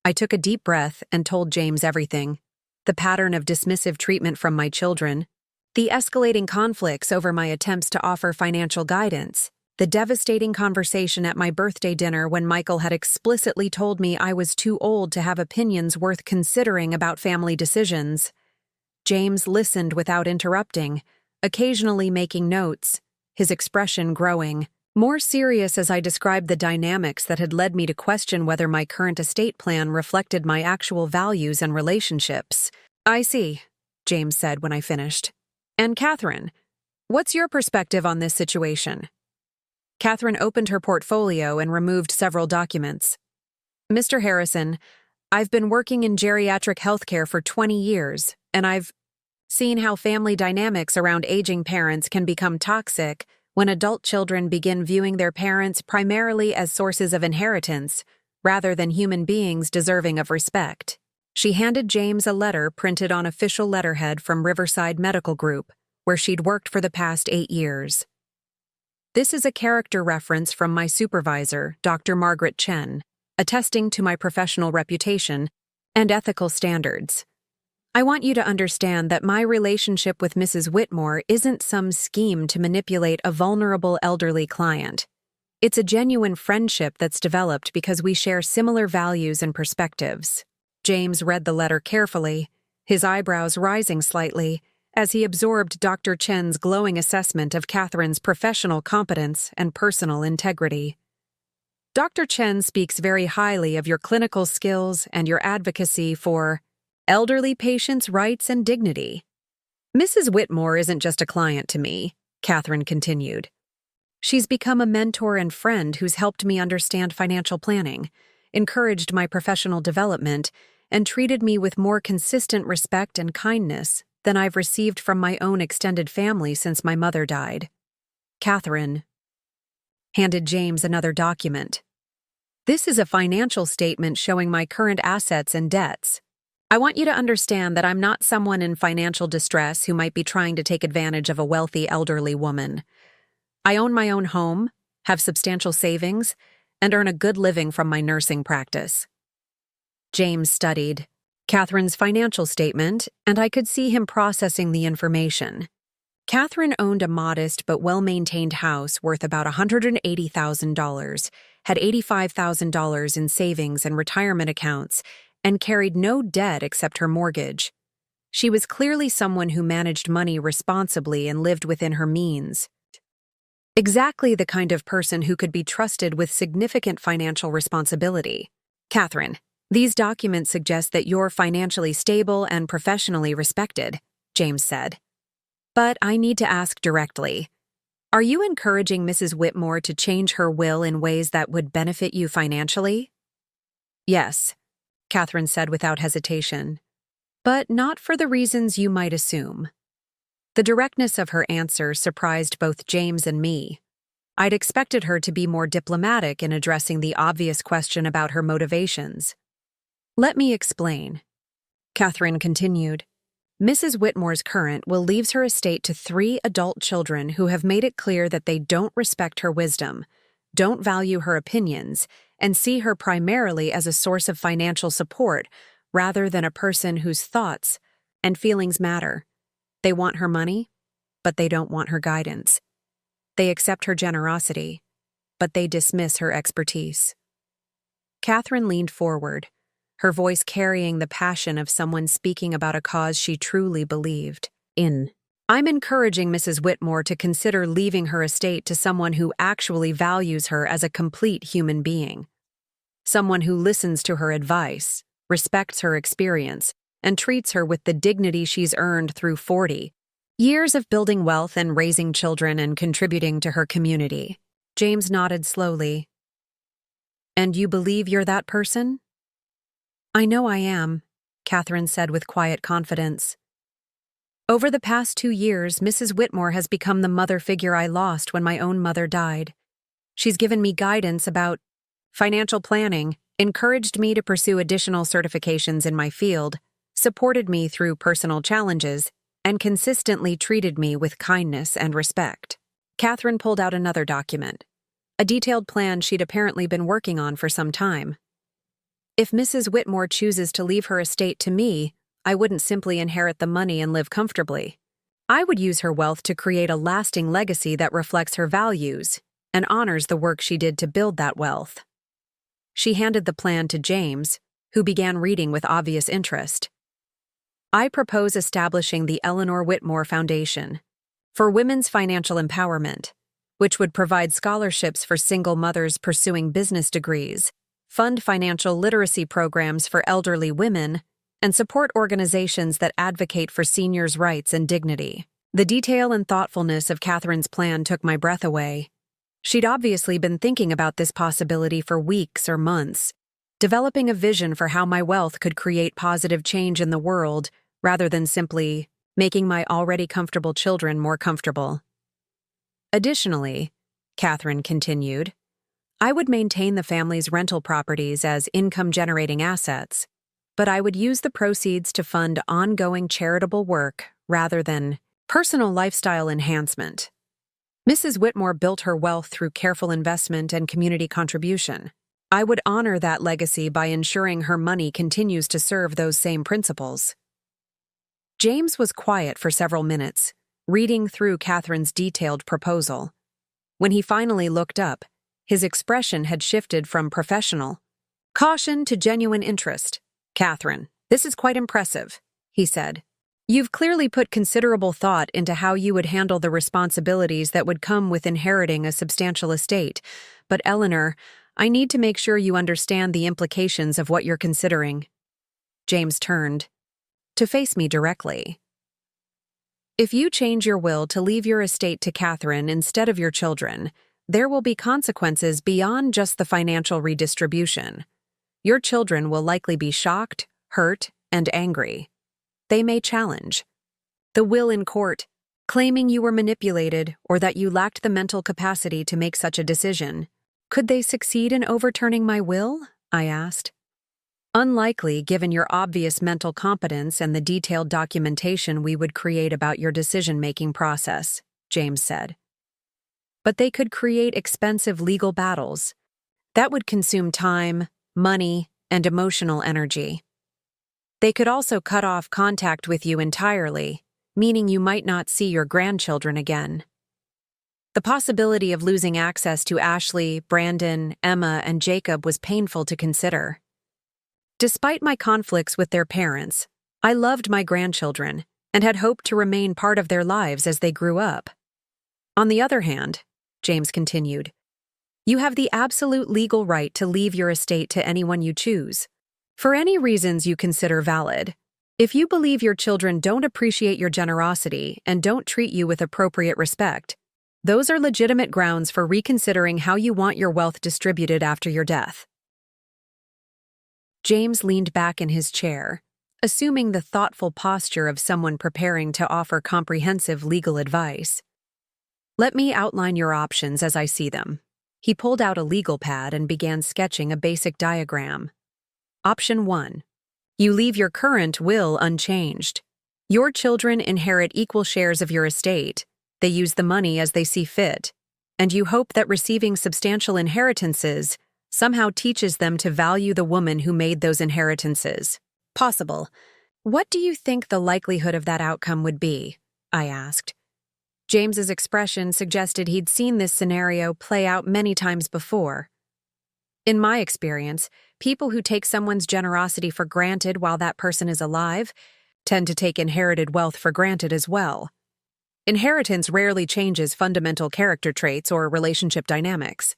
I took a deep breath and told James everything: the pattern of dismissive treatment from my children, the escalating conflicts over my attempts to offer financial guidance, the devastating conversation at my birthday dinner when Michael had explicitly told me I was too old to have opinions worth considering about family decisions. James listened without interrupting, occasionally making notes, his expression growing, more serious as I described the dynamics that had led me to question whether my current estate plan reflected my actual values and relationships. "I see," James said when I finished. "And Catherine, what's your perspective on this situation?" Catherine opened her portfolio and removed several documents. "Mr. Harrison, I've been working in geriatric healthcare for 20 years, and I've seen how family dynamics around aging parents can become toxic when adult children begin viewing their parents primarily as sources of inheritance, rather than human beings deserving of respect." She handed James a letter printed on official letterhead from Riverside Medical Group, where she'd worked for the past 8 years. "This is a character reference from my supervisor, Dr. Margaret Chen, attesting to my professional reputation and ethical standards. I want you to understand that my relationship with Mrs. Whitmore isn't some scheme to manipulate a vulnerable elderly client. It's a genuine friendship that's developed because we share similar values and perspectives." James read the letter carefully, his eyebrows rising slightly, as he absorbed Dr. Chen's glowing assessment of Catherine's professional competence and personal integrity. "Dr. Chen speaks very highly of your clinical skills and your advocacy for elderly patients' rights and dignity. Mrs. Whitmore isn't just a client to me," Catherine continued. "She's become a mentor and friend who's helped me understand financial planning, encouraged my professional development, and treated me with more consistent respect and kindness than I've received from my own extended family since my mother died." Catherine handed James another document. "This is a financial statement showing my current assets and debts. I want you to understand that I'm not someone in financial distress who might be trying to take advantage of a wealthy elderly woman. I own my own home, have substantial savings, and earn a good living from my nursing practice." James studied Catherine's financial statement, and I could see him processing the information. Catherine owned a modest but well-maintained house worth about $180,000, had $85,000 in savings and retirement accounts, and carried no debt except her mortgage. She was clearly someone who managed money responsibly and lived within her means. Exactly the kind of person who could be trusted with significant financial responsibility. "Catherine, these documents suggest that you're financially stable and professionally respected," James said. "But I need to ask directly, are you encouraging Mrs. Whitmore to change her will in ways that would benefit you financially?" "Yes," Catherine said without hesitation, "but not for the reasons you might assume." The directness of her answer surprised both James and me. I'd expected her to be more diplomatic in addressing the obvious question about her motivations. "Let me explain," Catherine continued. "Mrs. Whitmore's current will leaves her estate to 3 adult children who have made it clear that they don't respect her wisdom, don't value her opinions, and see her primarily as a source of financial support rather than a person whose thoughts and feelings matter. They want her money, but they don't want her guidance. They accept her generosity, but they dismiss her expertise." Catherine leaned forward, her voice carrying the passion of someone speaking about a cause she truly believed in. "I'm encouraging Mrs. Whitmore to consider leaving her estate to someone who actually values her as a complete human being. Someone who listens to her advice, respects her experience, and treats her with the dignity she's earned through 40 years of building wealth and raising children and contributing to her community." James nodded slowly. "And you believe you're that person?" "I know I am," Catherine said with quiet confidence. "Over the past 2 years, Mrs. Whitmore has become the mother figure I lost when my own mother died. She's given me guidance about financial planning, encouraged me to pursue additional certifications in my field, supported me through personal challenges, and consistently treated me with kindness and respect." Catherine pulled out another document, a detailed plan she'd apparently been working on for some time. "If Mrs. Whitmore chooses to leave her estate to me, I wouldn't simply inherit the money and live comfortably. I would use her wealth to create a lasting legacy that reflects her values and honors the work she did to build that wealth." She handed the plan to James, who began reading with obvious interest. I propose establishing the Eleanor Whitmore Foundation for women's financial empowerment, which would provide scholarships for single mothers pursuing business degrees, fund financial literacy programs for elderly women, and support organizations that advocate for seniors' rights and dignity. The detail and thoughtfulness of Catherine's plan took my breath away. She'd obviously been thinking about this possibility for weeks or months, developing a vision for how my wealth could create positive change in the world rather than simply making my already comfortable children more comfortable. Additionally, Catherine continued, I would maintain the family's rental properties as income-generating assets, but I would use the proceeds to fund ongoing charitable work rather than personal lifestyle enhancement. Mrs. Whitmore built her wealth through careful investment and community contribution. I would honor that legacy by ensuring her money continues to serve those same principles. James was quiet for several minutes, reading through Catherine's detailed proposal. When he finally looked up, his expression had shifted from professional caution to genuine interest. Catherine, this is quite impressive, he said. You've clearly put considerable thought into how you would handle the responsibilities that would come with inheriting a substantial estate. But Eleanor, I need to make sure you understand the implications of what you're considering. James turned to face me directly. If you change your will to leave your estate to Catherine instead of your children, there will be consequences beyond just the financial redistribution. Your children will likely be shocked, hurt, and angry. They may challenge the will in court, claiming you were manipulated or that you lacked the mental capacity to make such a decision. Could they succeed in overturning my will? I asked. Unlikely, given your obvious mental competence and the detailed documentation we would create about your decision-making process, James said. But they could create expensive legal battles. That would consume time, money, and emotional energy. They could also cut off contact with you entirely, meaning you might not see your grandchildren again. The possibility of losing access to Ashley, Brandon, Emma, and Jacob was painful to consider. Despite my conflicts with their parents, I loved my grandchildren and had hoped to remain part of their lives as they grew up. On the other hand, James continued, you have the absolute legal right to leave your estate to anyone you choose, for any reasons you consider valid. If you believe your children don't appreciate your generosity and don't treat you with appropriate respect, those are legitimate grounds for reconsidering how you want your wealth distributed after your death. James leaned back in his chair, assuming the thoughtful posture of someone preparing to offer comprehensive legal advice. Let me outline your options as I see them. He pulled out a legal pad and began sketching a basic diagram. Option 1. You leave your current will unchanged. Your children inherit equal shares of your estate. They use the money as they see fit. And you hope that receiving substantial inheritances somehow teaches them to value the woman who made those inheritances. Possible. What do you think the likelihood of that outcome would be? I asked. James's expression suggested he'd seen this scenario play out many times before. In my experience, people who take someone's generosity for granted while that person is alive tend to take inherited wealth for granted as well. Inheritance rarely changes fundamental character traits or relationship dynamics.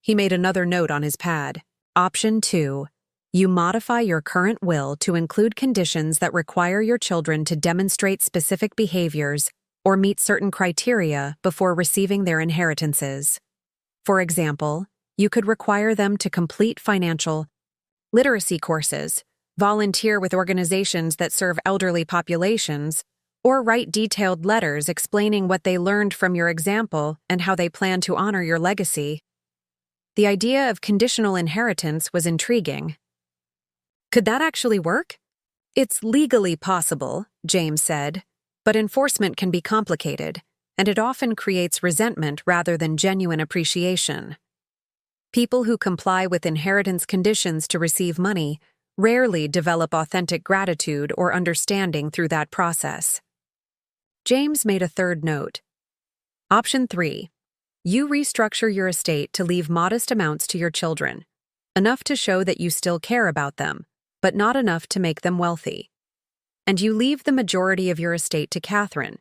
He made another note on his pad. Option 2. You modify your current will to include conditions that require your children to demonstrate specific behaviors or meet certain criteria before receiving their inheritances. For example, you could require them to complete financial literacy courses, volunteer with organizations that serve elderly populations, or write detailed letters explaining what they learned from your example and how they plan to honor your legacy. The idea of conditional inheritance was intriguing. Could that actually work? It's legally possible, James said, but enforcement can be complicated, and it often creates resentment rather than genuine appreciation. People who comply with inheritance conditions to receive money rarely develop authentic gratitude or understanding through that process. James made a third note. Option 3. You restructure your estate to leave modest amounts to your children, enough to show that you still care about them, but not enough to make them wealthy. and you leave the majority of your estate to Catherine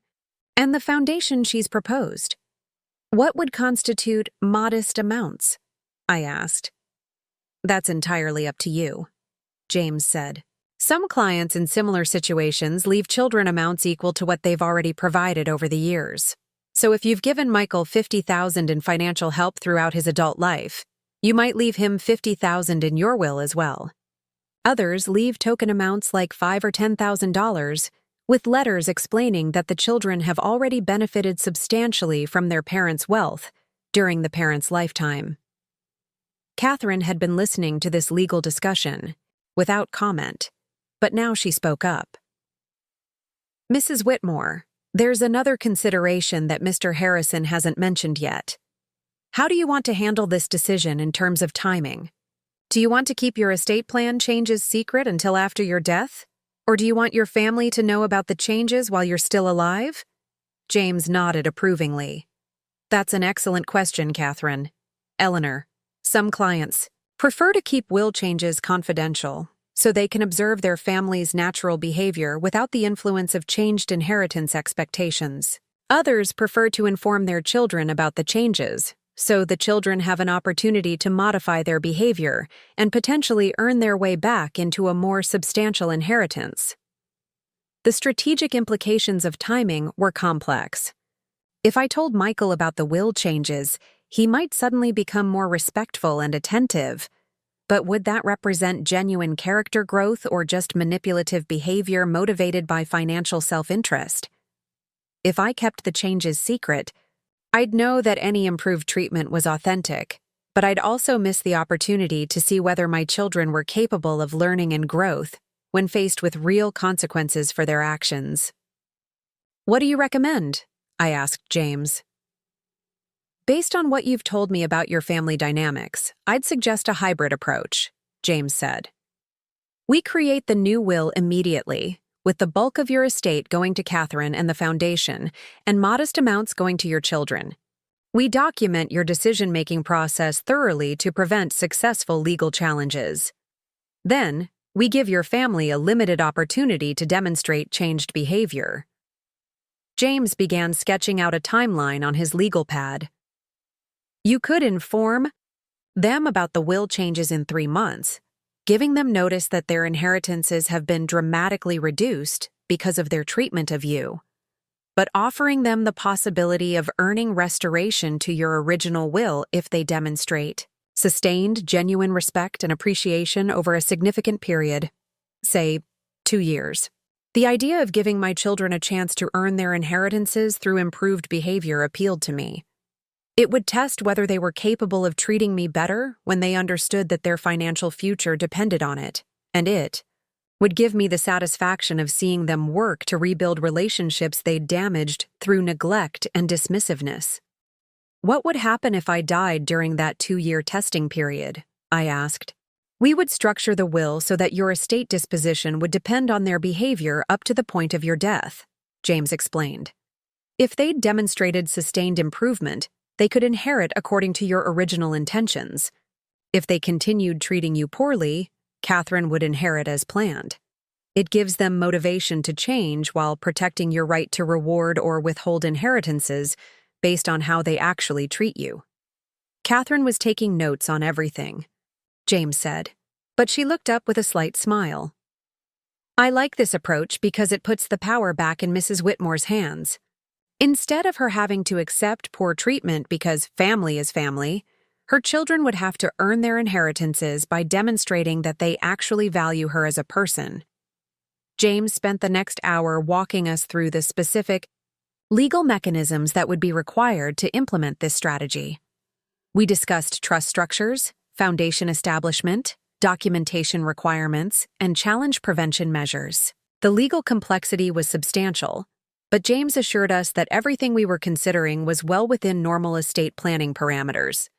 and the foundation she's proposed. What would constitute modest amounts? I asked. That's entirely up to you, James said. Some clients in similar situations leave children amounts equal to what they've already provided over the years. So if you've given Michael $50,000 in financial help throughout his adult life, you might leave him $50,000 in your will as well. Others leave token amounts like $5,000 or $10,000 with letters explaining that the children have already benefited substantially from their parents' wealth during the parents' lifetime. Catherine had been listening to this legal discussion without comment, but now she spoke up. Mrs. Whitmore, there's another consideration that Mr. Harrison hasn't mentioned yet. How do you want to handle this decision in terms of timing? Do you want to keep your estate plan changes secret until after your death? Or do you want your family to know about the changes while you're still alive? James nodded approvingly. That's an excellent question, Catherine. Eleanor, some clients prefer to keep will changes confidential so they can observe their family's natural behavior without the influence of changed inheritance expectations. Others prefer to inform their children about the changes so the children have an opportunity to modify their behavior and potentially earn their way back into a more substantial inheritance. The strategic implications of timing were complex. If I told Michael about the will changes, he might suddenly become more respectful and attentive. But would that represent genuine character growth or just manipulative behavior motivated by financial self-interest? If I kept the changes secret, I'd know that any improved treatment was authentic, but I'd also miss the opportunity to see whether my children were capable of learning and growth when faced with real consequences for their actions. What do you recommend? I asked James. Based on what you've told me about your family dynamics, I'd suggest a hybrid approach, James said. We create the new will immediately, with the bulk of your estate going to Catherine and the foundation, and modest amounts going to your children. We document your decision-making process thoroughly to prevent successful legal challenges. Then, we give your family a limited opportunity to demonstrate changed behavior. James began sketching out a timeline on his legal pad. You could inform them about the will changes in 3 months, giving them notice that their inheritances have been dramatically reduced because of their treatment of you, but offering them the possibility of earning restoration to your original will if they demonstrate sustained, genuine respect and appreciation over a significant period, say, 2 years. The idea of giving my children a chance to earn their inheritances through improved behavior appealed to me. It would test whether they were capable of treating me better when they understood that their financial future depended on it, and it would give me the satisfaction of seeing them work to rebuild relationships they'd damaged through neglect and dismissiveness. What would happen if I died during that 2-year testing period? I asked. We would structure the will so that your estate disposition would depend on their behavior up to the point of your death, James explained. If they'd demonstrated sustained improvement, they could inherit according to your original intentions. If they continued treating you poorly, Catherine would inherit as planned. It gives them motivation to change while protecting your right to reward or withhold inheritances based on how they actually treat you. Catherine was taking notes on everything, James said, but she looked up with a slight smile. I like this approach because it puts the power back in Mrs. Whitmore's hands. Instead of her having to accept poor treatment because family is family, her children would have to earn their inheritances by demonstrating that they actually value her as a person. James spent the next hour walking us through the specific legal mechanisms that would be required to implement this strategy. We discussed trust structures, foundation establishment, documentation requirements, and challenge prevention measures. The legal complexity was substantial, but James assured us that everything we were considering was well within normal estate planning parameters.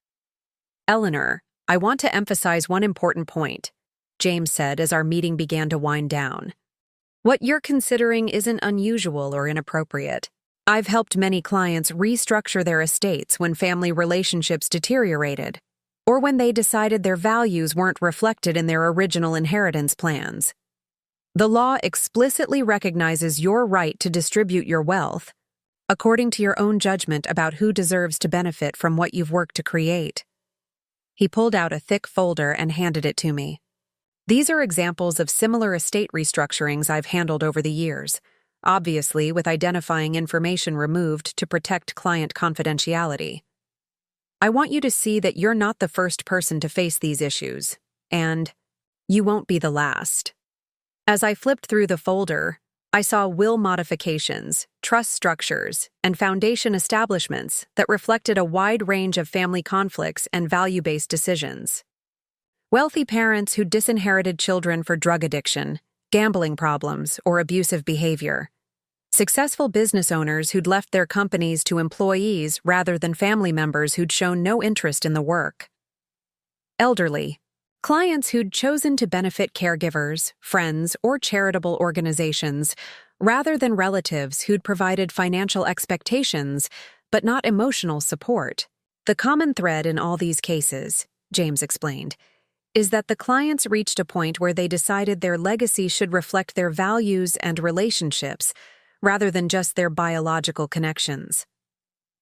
Eleanor, I want to emphasize one important point, James said as our meeting began to wind down. What you're considering isn't unusual or inappropriate. I've helped many clients restructure their estates when family relationships deteriorated, or when they decided their values weren't reflected in their original inheritance plans. The law explicitly recognizes your right to distribute your wealth according to your own judgment about who deserves to benefit from what you've worked to create. He pulled out a thick folder and handed it to me. These are examples of similar estate restructurings I've handled over the years, obviously with identifying information removed to protect client confidentiality. I want you to see that you're not the first person to face these issues, and you won't be the last. As I flipped through the folder, I saw will modifications, trust structures, and foundation establishments that reflected a wide range of family conflicts and value-based decisions. Wealthy parents who disinherited children for drug addiction, gambling problems, or abusive behavior. Successful business owners who'd left their companies to employees rather than family members who'd shown no interest in the work. Elderly. Clients who'd chosen to benefit caregivers, friends, or charitable organizations, rather than relatives who'd provided financial expectations, but not emotional support. The common thread in all these cases, James explained, is that the clients reached a point where they decided their legacy should reflect their values and relationships, rather than just their biological connections.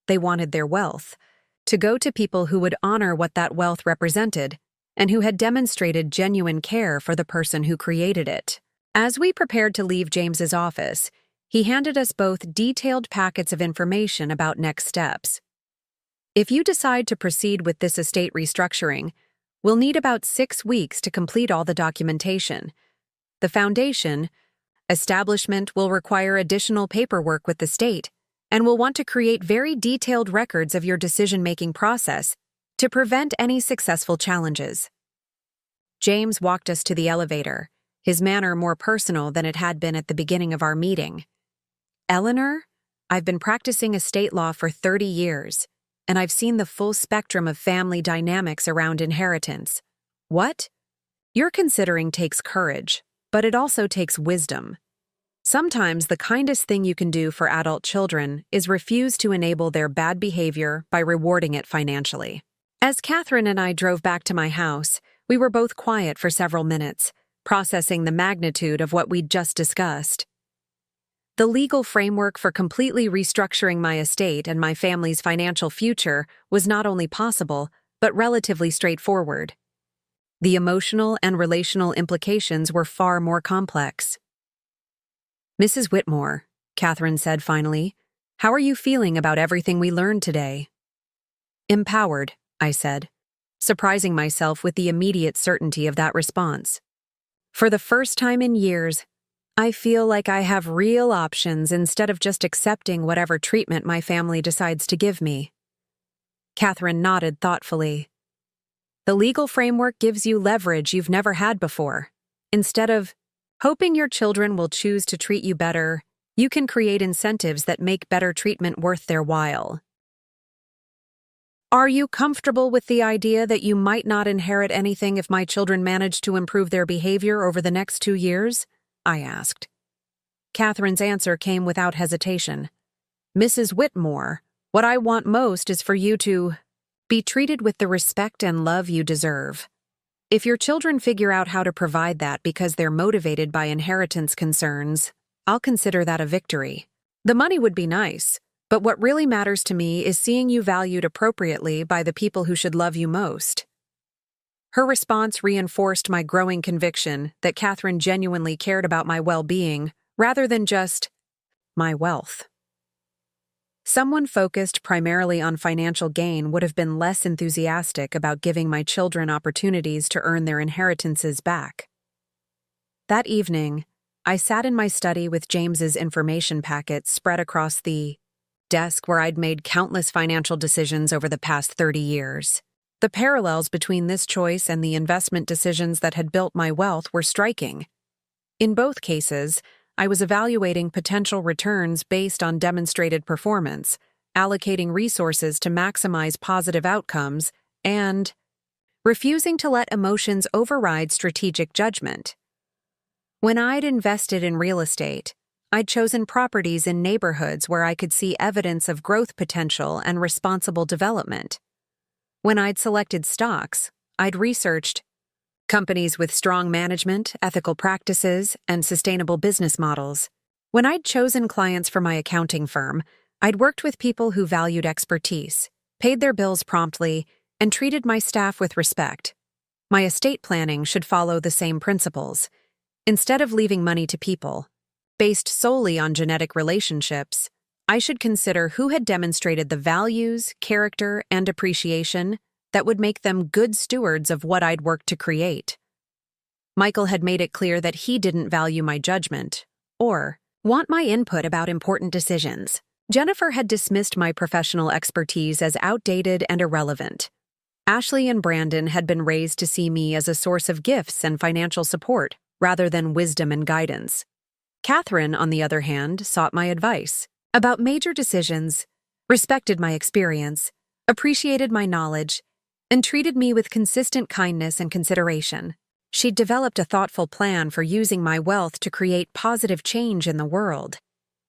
They wanted their wealth to go to people who would honor what that wealth represented, and who had demonstrated genuine care for the person who created it. As we prepared to leave James's office, he handed us both detailed packets of information about next steps. If you decide to proceed with this estate restructuring, we'll need about 6 weeks to complete all the documentation. The foundation establishment will require additional paperwork with the state, and will want to create very detailed records of your decision-making process to prevent any successful challenges. James walked us to the elevator, his manner more personal than it had been at the beginning of our meeting. Eleanor, I've been practicing estate law for 30 years, and I've seen the full spectrum of family dynamics around inheritance. What you're considering takes courage, but it also takes wisdom. Sometimes the kindest thing you can do for adult children is refuse to enable their bad behavior by rewarding it financially. As Catherine and I drove back to my house, we were both quiet for several minutes, processing the magnitude of what we'd just discussed. The legal framework for completely restructuring my estate and my family's financial future was not only possible, but relatively straightforward. The emotional and relational implications were far more complex. Mrs. Whitmore, Catherine said finally, how are you feeling about everything we learned today? Empowered, I said, surprising myself with the immediate certainty of that response. For the first time in years, I feel like I have real options instead of just accepting whatever treatment my family decides to give me. Catherine nodded thoughtfully. The legal framework gives you leverage you've never had before. Instead of hoping your children will choose to treat you better, you can create incentives that make better treatment worth their while. Are you comfortable with the idea that you might not inherit anything if my children manage to improve their behavior over the next 2 years? I asked. Catherine's answer came without hesitation. Mrs. Whitmore, what I want most is for you to be treated with the respect and love you deserve. If your children figure out how to provide that because they're motivated by inheritance concerns, I'll consider that a victory. The money would be nice, but what really matters to me is seeing you valued appropriately by the people who should love you most. Her response reinforced my growing conviction that Catherine genuinely cared about my well-being rather than just my wealth. Someone focused primarily on financial gain would have been less enthusiastic about giving my children opportunities to earn their inheritances back. That evening, I sat in my study with James's information packets spread across the desk where I'd made countless financial decisions over the past 30 years. The parallels between this choice and the investment decisions that had built my wealth were striking. In both cases, I was evaluating potential returns based on demonstrated performance, allocating resources to maximize positive outcomes, and refusing to let emotions override strategic judgment. When I'd invested in real estate, I'd chosen properties in neighborhoods where I could see evidence of growth potential and responsible development. When I'd selected stocks, I'd researched companies with strong management, ethical practices, and sustainable business models. When I'd chosen clients for my accounting firm, I'd worked with people who valued expertise, paid their bills promptly, and treated my staff with respect. My estate planning should follow the same principles. Instead of leaving money to people, based solely on genetic relationships, I should consider who had demonstrated the values, character, and appreciation that would make them good stewards of what I'd worked to create. Michael had made it clear that he didn't value my judgment or want my input about important decisions. Jennifer had dismissed my professional expertise as outdated and irrelevant. Ashley and Brandon had been raised to see me as a source of gifts and financial support, rather than wisdom and guidance. Catherine, on the other hand, sought my advice about major decisions, respected my experience, appreciated my knowledge, and treated me with consistent kindness and consideration. She'd developed a thoughtful plan for using my wealth to create positive change in the world,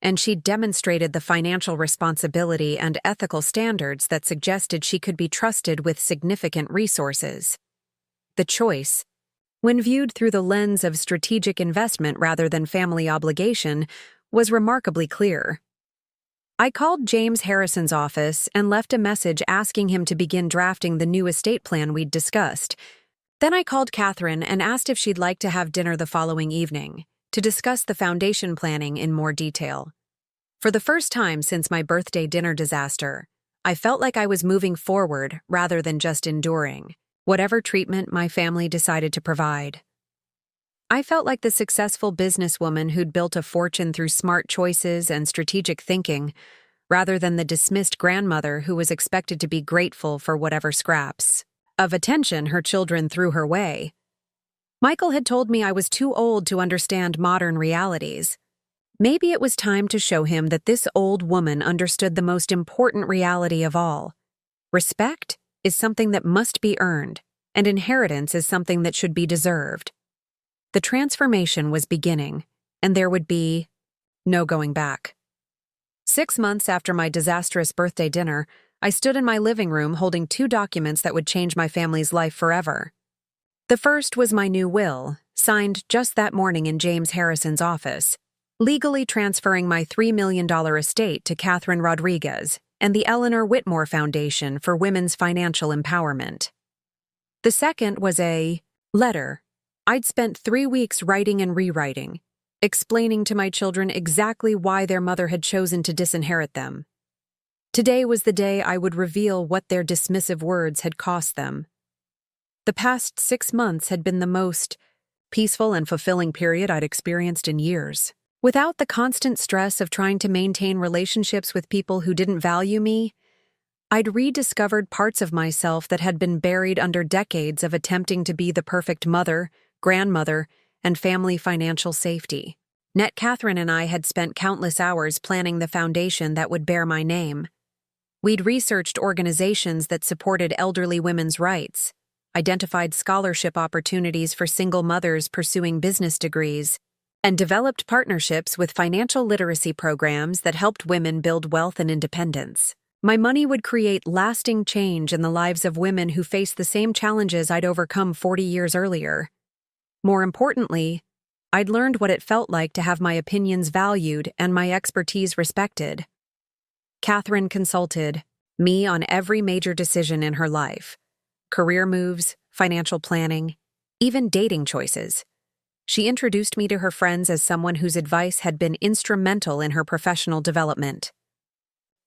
and she'd demonstrated the financial responsibility and ethical standards that suggested she could be trusted with significant resources. The choice, when viewed through the lens of strategic investment rather than family obligation, was remarkably clear. I called James Harrison's office and left a message asking him to begin drafting the new estate plan we'd discussed. Then I called Catherine and asked if she'd like to have dinner the following evening to discuss the foundation planning in more detail. For the first time since my birthday dinner disaster, I felt like I was moving forward rather than just enduring whatever treatment my family decided to provide. I felt like the successful businesswoman who'd built a fortune through smart choices and strategic thinking, rather than the dismissed grandmother who was expected to be grateful for whatever scraps of attention her children threw her way. Michael had told me I was too old to understand modern realities. Maybe it was time to show him that this old woman understood the most important reality of all. Respect is something that must be earned, and inheritance is something that should be deserved. The transformation was beginning, and there would be no going back. 6 months after my disastrous birthday dinner, I stood in my living room holding 2 documents that would change my family's life forever. The first was my new will, signed just that morning in James Harrison's office, legally transferring my $3 million estate to Catherine Rodriguez and the Eleanor Whitmore Foundation for Women's Financial Empowerment. The second was a letter I'd spent 3 weeks writing and rewriting, explaining to my children exactly why their mother had chosen to disinherit them. Today was the day I would reveal what their dismissive words had cost them. The past 6 months had been the most peaceful and fulfilling period I'd experienced in years. Without the constant stress of trying to maintain relationships with people who didn't value me, I'd rediscovered parts of myself that had been buried under decades of attempting to be the perfect mother, grandmother, and family financial safety. Catherine and I had spent countless hours planning the foundation that would bear my name. We'd researched organizations that supported elderly women's rights, identified scholarship opportunities for single mothers pursuing business degrees, and developed partnerships with financial literacy programs that helped women build wealth and independence. My money would create lasting change in the lives of women who faced the same challenges I'd overcome 40 years earlier. More importantly, I'd learned what it felt like to have my opinions valued and my expertise respected. Catherine consulted me on every major decision in her life: career moves, financial planning, even dating choices. She introduced me to her friends as someone whose advice had been instrumental in her professional development.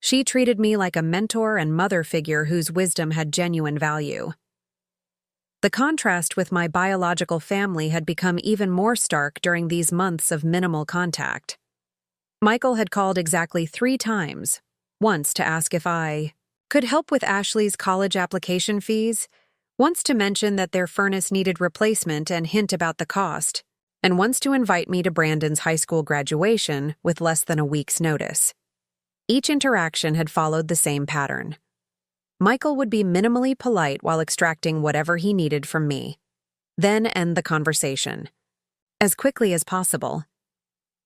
She treated me like a mentor and mother figure whose wisdom had genuine value. The contrast with my biological family had become even more stark during these months of minimal contact. Michael had called exactly 3 times, once to ask if I could help with Ashley's college application fees, once to mention that their furnace needed replacement and hint about the cost, and once to invite me to Brandon's high school graduation with less than a week's notice. Each interaction had followed the same pattern. Michael would be minimally polite while extracting whatever he needed from me, then end the conversation as quickly as possible.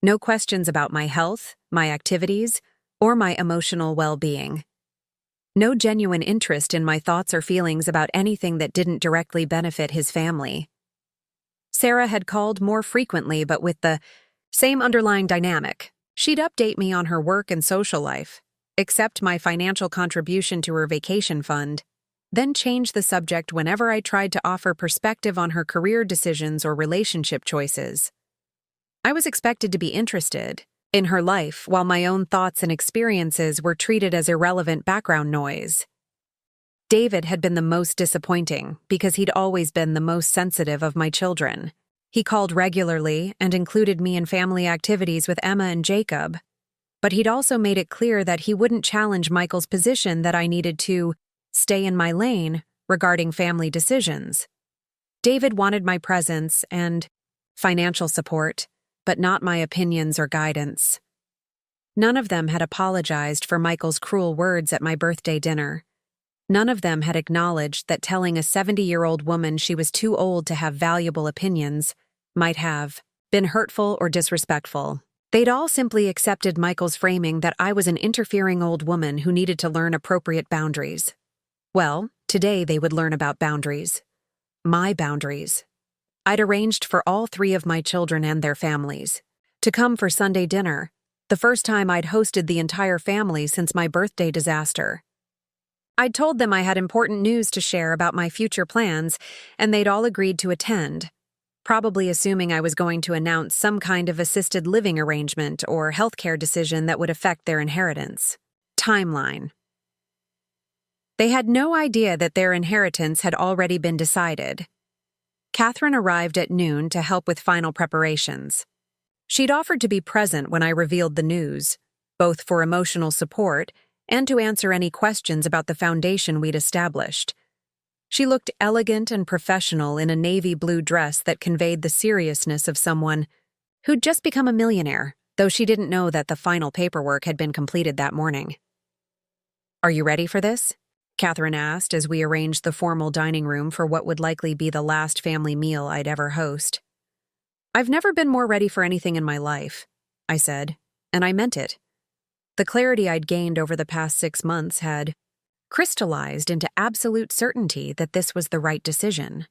No questions about my health, my activities, or my emotional well-being. No genuine interest in my thoughts or feelings about anything that didn't directly benefit his family. Sarah had called more frequently, but with the same underlying dynamic. She'd update me on her work and social life, accept my financial contribution to her vacation fund, then change the subject whenever I tried to offer perspective on her career decisions or relationship choices. I was expected to be interested in her life, while my own thoughts and experiences were treated as irrelevant background noise. David had been the most disappointing because he'd always been the most sensitive of my children. He called regularly and included me in family activities with Emma and Jacob, but he'd also made it clear that he wouldn't challenge Michael's position that I needed to stay in my lane regarding family decisions. David wanted my presence and financial support, but not my opinions or guidance. None of them had apologized for Michael's cruel words at my birthday dinner. None of them had acknowledged that telling a 70-year-old woman she was too old to have valuable opinions might have been hurtful or disrespectful. They'd all simply accepted Michael's framing that I was an interfering old woman who needed to learn appropriate boundaries. Well, today they would learn about boundaries. My boundaries. I'd arranged for all 3 of my children and their families to come for Sunday dinner, the first time I'd hosted the entire family since my birthday disaster. I'd told them I had important news to share about my future plans, and they'd all agreed to attend, probably assuming I was going to announce some kind of assisted living arrangement or healthcare decision that would affect their inheritance. Timeline. They had no idea that their inheritance had already been decided. Catherine arrived at noon to help with final preparations. She'd offered to be present when I revealed the news, both for emotional support and to answer any questions about the foundation we'd established. She looked elegant and professional in a navy blue dress that conveyed the seriousness of someone who'd just become a millionaire, though she didn't know that the final paperwork had been completed that morning. "Are you ready for this?" Catherine asked as we arranged the formal dining room for what would likely be the last family meal I'd ever host. "I've never been more ready for anything in my life," I said, and I meant it. The clarity I'd gained over the past 6 months had crystallized into absolute certainty that this was the right decision.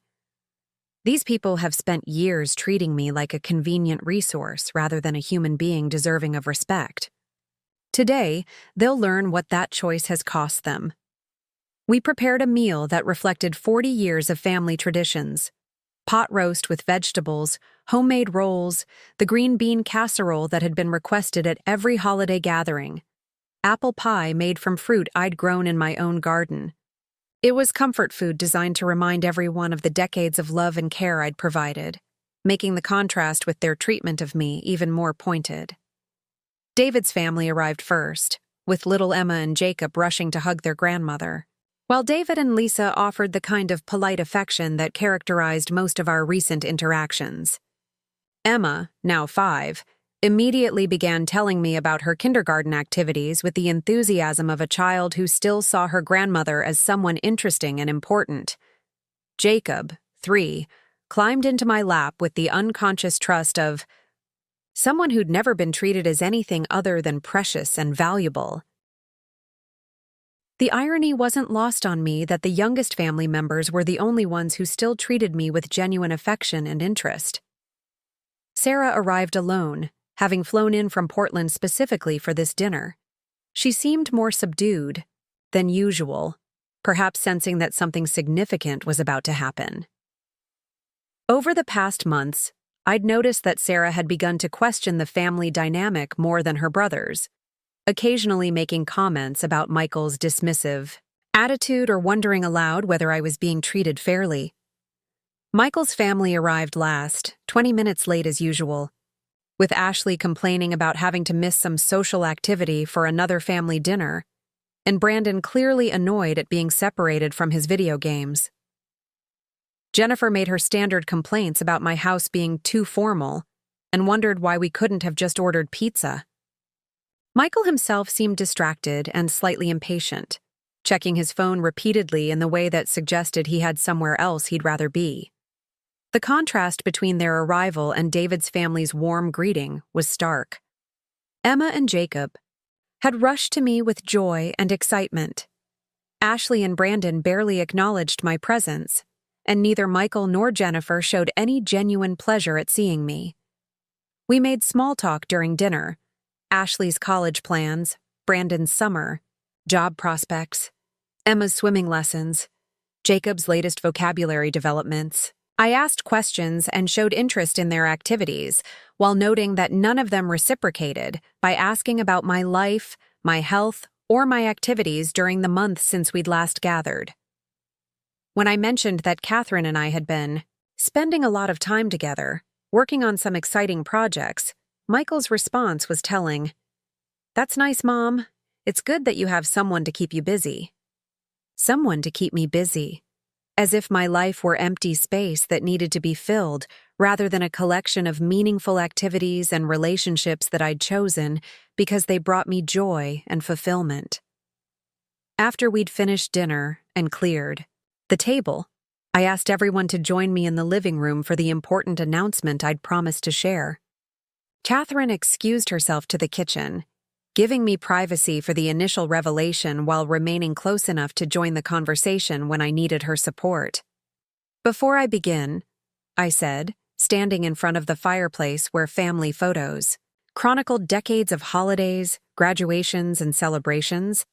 These people have spent years treating me like a convenient resource rather than a human being deserving of respect. Today, they'll learn what that choice has cost them. We prepared a meal that reflected 40 years of family traditions: pot roast with vegetables, homemade rolls, the green bean casserole that had been requested at every holiday gathering, apple pie made from fruit I'd grown in my own garden. It was comfort food designed to remind everyone of the decades of love and care I'd provided, making the contrast with their treatment of me even more pointed. David's family arrived first, with little Emma and Jacob rushing to hug their grandmother, while David and Lisa offered the kind of polite affection that characterized most of our recent interactions. Emma, now 5, immediately began telling me about her kindergarten activities with the enthusiasm of a child who still saw her grandmother as someone interesting and important. Jacob, 3, climbed into my lap with the unconscious trust of someone who'd never been treated as anything other than precious and valuable. The irony wasn't lost on me that the youngest family members were the only ones who still treated me with genuine affection and interest. Sarah arrived alone, having flown in from Portland specifically for this dinner. She seemed more subdued than usual, perhaps sensing that something significant was about to happen. Over the past months, I'd noticed that Sarah had begun to question the family dynamic more than her brothers, occasionally making comments about Michael's dismissive attitude or wondering aloud whether I was being treated fairly. Michael's family arrived last, 20 minutes late as usual, with Ashley complaining about having to miss some social activity for another family dinner, and Brandon clearly annoyed at being separated from his video games. Jennifer made her standard complaints about my house being too formal and wondered why we couldn't have just ordered pizza. Michael himself seemed distracted and slightly impatient, checking his phone repeatedly in the way that suggested he had somewhere else he'd rather be. The contrast between their arrival and David's family's warm greeting was stark. Emma and Jacob had rushed to me with joy and excitement. Ashley and Brandon barely acknowledged my presence, and neither Michael nor Jennifer showed any genuine pleasure at seeing me. We made small talk during dinner: Ashley's college plans, Brandon's summer, job prospects, Emma's swimming lessons, Jacob's latest vocabulary developments. I asked questions and showed interest in their activities, while noting that none of them reciprocated by asking about my life, my health, or my activities during the month since we'd last gathered. When I mentioned that Catherine and I had been spending a lot of time together, working on some exciting projects, Michael's response was telling. "That's nice, Mom. It's good that you have someone to keep you busy." Someone to keep me busy. As if my life were empty space that needed to be filled, rather than a collection of meaningful activities and relationships that I'd chosen because they brought me joy and fulfillment. After we'd finished dinner and cleared the table, I asked everyone to join me in the living room for the important announcement I'd promised to share. Catherine excused herself to the kitchen, giving me privacy for the initial revelation while remaining close enough to join the conversation when I needed her support. "Before I begin," I said, standing in front of the fireplace where family photos chronicled decades of holidays, graduations, and celebrations,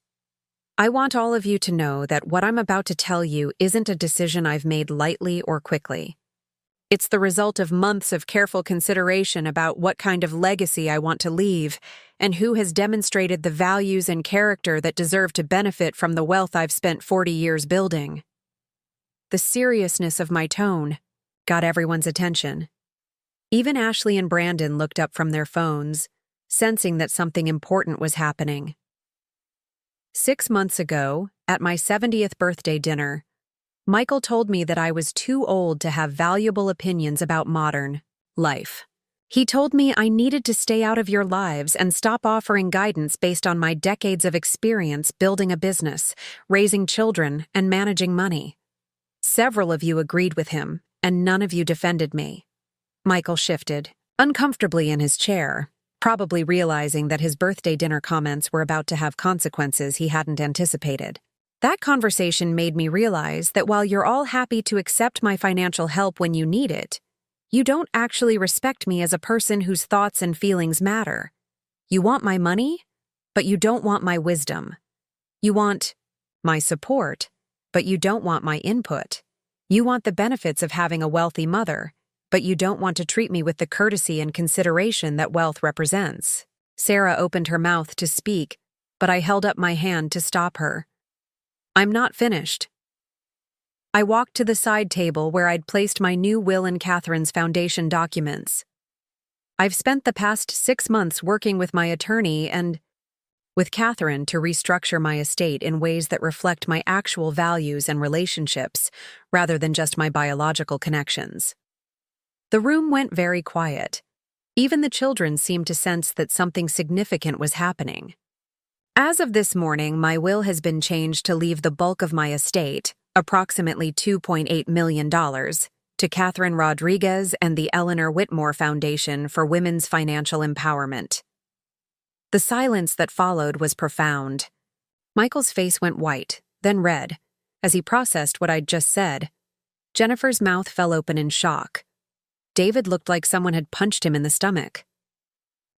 "I want all of you to know that what I'm about to tell you isn't a decision I've made lightly or quickly. It's the result of months of careful consideration about what kind of legacy I want to leave and who has demonstrated the values and character that deserve to benefit from the wealth I've spent 40 years building." The seriousness of my tone got everyone's attention. Even Ashley and Brandon looked up from their phones, sensing that something important was happening. 6 months ago, at my 70th birthday dinner, Michael told me that I was too old to have valuable opinions about modern life. He told me I needed to stay out of your lives and stop offering guidance based on my decades of experience building a business, raising children, and managing money. Several of you agreed with him, and none of you defended me. Michael shifted uncomfortably in his chair, probably realizing that his birthday dinner comments were about to have consequences he hadn't anticipated. That conversation made me realize that while you're all happy to accept my financial help when you need it, you don't actually respect me as a person whose thoughts and feelings matter. You want my money, but you don't want my wisdom. You want my support, but you don't want my input. You want the benefits of having a wealthy mother, but you don't want to treat me with the courtesy and consideration that wealth represents. Sarah opened her mouth to speak, but I held up my hand to stop her. "I'm not finished." I walked to the side table where I'd placed my new will and Catherine's foundation documents. "I've spent the past 6 months working with my attorney and with Catherine to restructure my estate in ways that reflect my actual values and relationships, rather than just my biological connections." The room went very quiet. Even the children seemed to sense that something significant was happening. "As of this morning, my will has been changed to leave the bulk of my estate, approximately $2.8 million, to Catherine Rodriguez and the Eleanor Whitmore Foundation for Women's Financial Empowerment." The silence that followed was profound. Michael's face went white, then red, as he processed what I'd just said. Jennifer's mouth fell open in shock. David looked like someone had punched him in the stomach.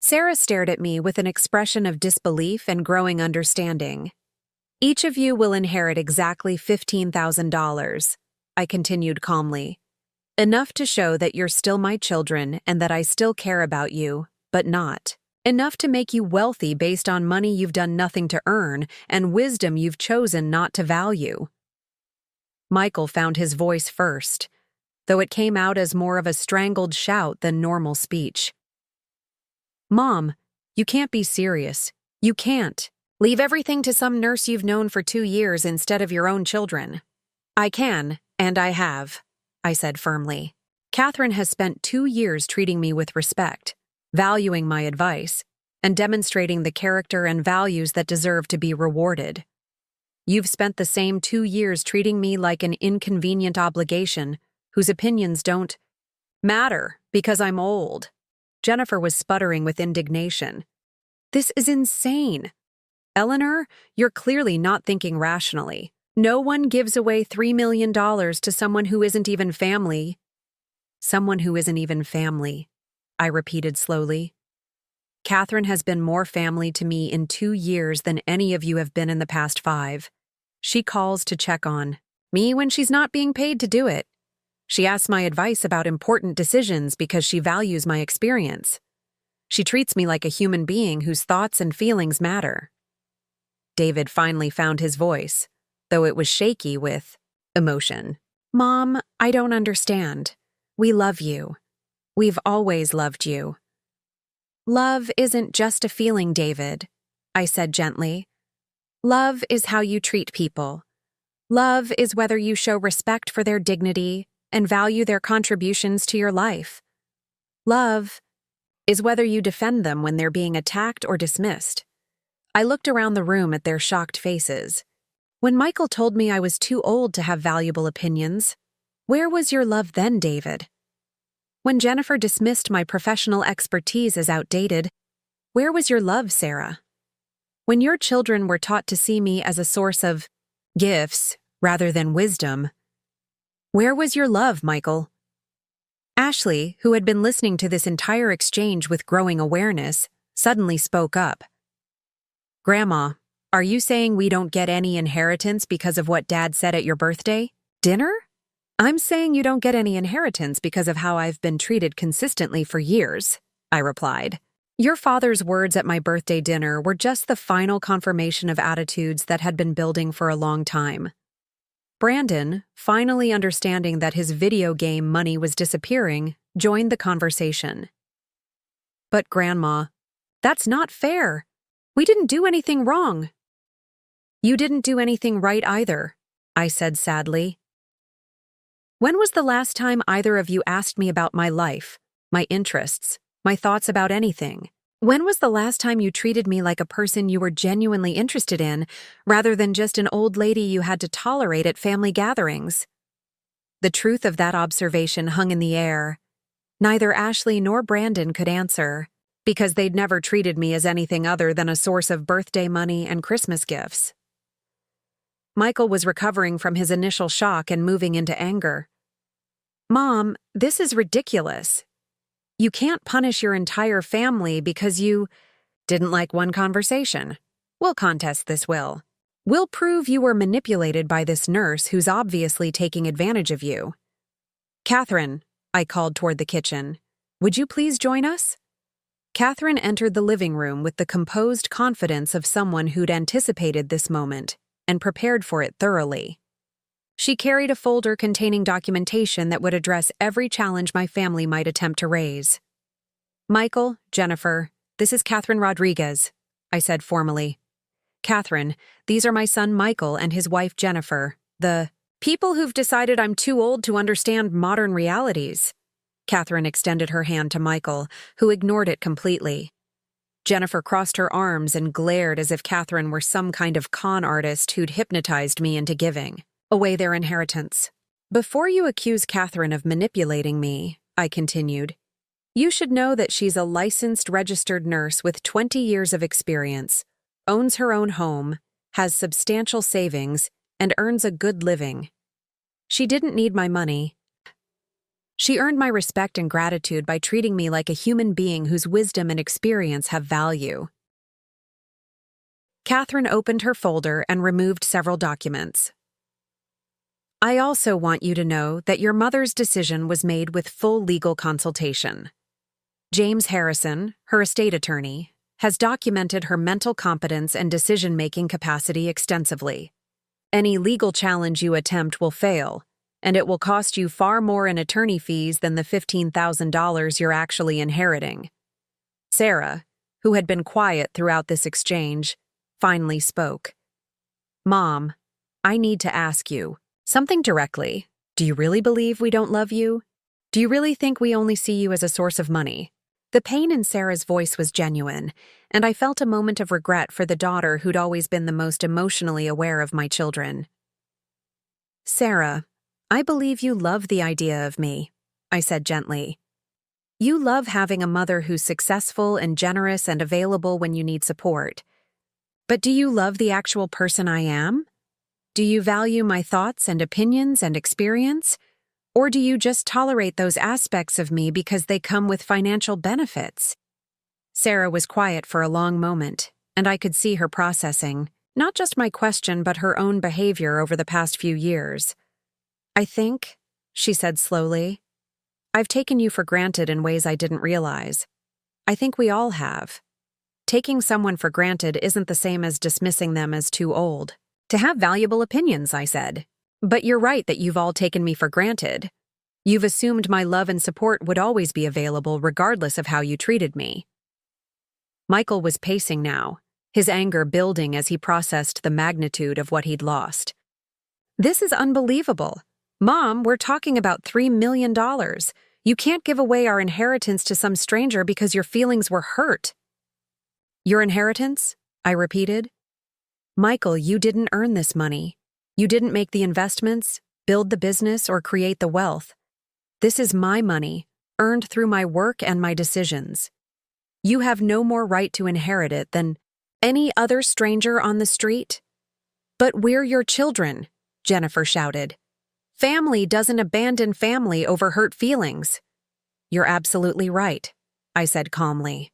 Sarah stared at me with an expression of disbelief and growing understanding. "Each of you will inherit exactly $15,000, I continued calmly. "Enough to show that you're still my children and that I still care about you, but not. Enough to make you wealthy based on money you've done nothing to earn and wisdom you've chosen not to value." Michael found his voice first, though it came out as more of a strangled shout than normal speech. "Mom, you can't be serious. You can't. Leave everything to some nurse you've known for 2 years instead of your own children." "I can, and I have," I said firmly. "Catherine has spent 2 years treating me with respect, valuing my advice, and demonstrating the character and values that deserve to be rewarded. You've spent the same 2 years treating me like an inconvenient obligation whose opinions don't matter because I'm old." Jennifer was sputtering with indignation. "This is insane. Eleanor, you're clearly not thinking rationally. No one gives away $3 million to someone who isn't even family. Someone who isn't even family, I repeated slowly. Catherine has been more family to me in 2 years than any of you have been in the past 5. She calls to check on me when she's not being paid to do it. She asks my advice about important decisions because she values my experience. She treats me like a human being whose thoughts and feelings matter. David finally found his voice, though it was shaky with emotion. Mom, I don't understand. We love you. We've always loved you. Love isn't just a feeling, David, I said gently. Love is how you treat people. Love is whether you show respect for their dignity and value their contributions to your life. Love is whether you defend them when they're being attacked or dismissed. I looked around the room at their shocked faces. When Michael told me I was too old to have valuable opinions, where was your love then, David? When Jennifer dismissed my professional expertise as outdated, where was your love, Sarah? When your children were taught to see me as a source of gifts rather than wisdom, where was your love, Michael? Ashley, who had been listening to this entire exchange with growing awareness, suddenly spoke up. Grandma, are you saying we don't get any inheritance because of what Dad said at your birthday dinner? I'm saying you don't get any inheritance because of how I've been treated consistently for years, I replied. Your father's words at my birthday dinner were just the final confirmation of attitudes that had been building for a long time. Brandon, finally understanding that his video game money was disappearing, joined the conversation. But Grandma, that's not fair. We didn't do anything wrong. You didn't do anything right either, I said sadly. When was the last time either of you asked me about my life, my interests, my thoughts about anything? When was the last time you treated me like a person you were genuinely interested in, rather than just an old lady you had to tolerate at family gatherings? The truth of that observation hung in the air. Neither Ashley nor Brandon could answer, because they'd never treated me as anything other than a source of birthday money and Christmas gifts. Michael was recovering from his initial shock and moving into anger. Mom, this is ridiculous. You can't punish your entire family because you didn't like one conversation. We'll contest this, Will. We'll prove you were manipulated by this nurse who's obviously taking advantage of you. Catherine, I called toward the kitchen. Would you please join us? Catherine entered the living room with the composed confidence of someone who'd anticipated this moment and prepared for it thoroughly. She carried a folder containing documentation that would address every challenge my family might attempt to raise. Michael, Jennifer, this is Catherine Rodriguez, I said formally. Catherine, these are my son Michael and his wife Jennifer, the people who've decided I'm too old to understand modern realities. Catherine extended her hand to Michael, who ignored it completely. Jennifer crossed her arms and glared as if Catherine were some kind of con artist who'd hypnotized me into giving away their inheritance. Before you accuse Catherine of manipulating me, I continued, you should know that she's a licensed registered nurse with 20 years of experience, owns her own home, has substantial savings, and earns a good living. She didn't need my money. She earned my respect and gratitude by treating me like a human being whose wisdom and experience have value. Catherine opened her folder and removed several documents. I also want you to know that your mother's decision was made with full legal consultation. James Harrison, her estate attorney, has documented her mental competence and decision-making capacity extensively. Any legal challenge you attempt will fail, and it will cost you far more in attorney fees than the $15,000 you're actually inheriting. Sarah, who had been quiet throughout this exchange, finally spoke. Mom, I need to ask you something directly. Do you really believe we don't love you? Do you really think we only see you as a source of money? The pain in Sarah's voice was genuine, and I felt a moment of regret for the daughter who'd always been the most emotionally aware of my children. Sarah, I believe you love the idea of me, I said gently. You love having a mother who's successful and generous and available when you need support. But do you love the actual person I am? Do you value my thoughts and opinions and experience? Or do you just tolerate those aspects of me because they come with financial benefits? Sarah was quiet for a long moment, and I could see her processing, not just my question but her own behavior over the past few years. I think, she said slowly, I've taken you for granted in ways I didn't realize. I think we all have. Taking someone for granted isn't the same as dismissing them as too old to have valuable opinions, I said. But you're right that you've all taken me for granted. You've assumed my love and support would always be available regardless of how you treated me. Michael was pacing now, his anger building as he processed the magnitude of what he'd lost. This is unbelievable. Mom, we're talking about $3 million. You can't give away our inheritance to some stranger because your feelings were hurt. Your inheritance? I repeated. Michael, you didn't earn this money. You didn't make the investments, build the business, or create the wealth. This is my money, earned through my work and my decisions. You have no more right to inherit it than any other stranger on the street. But we're your children, Jennifer shouted. Family doesn't abandon family over hurt feelings. You're absolutely right, I said calmly.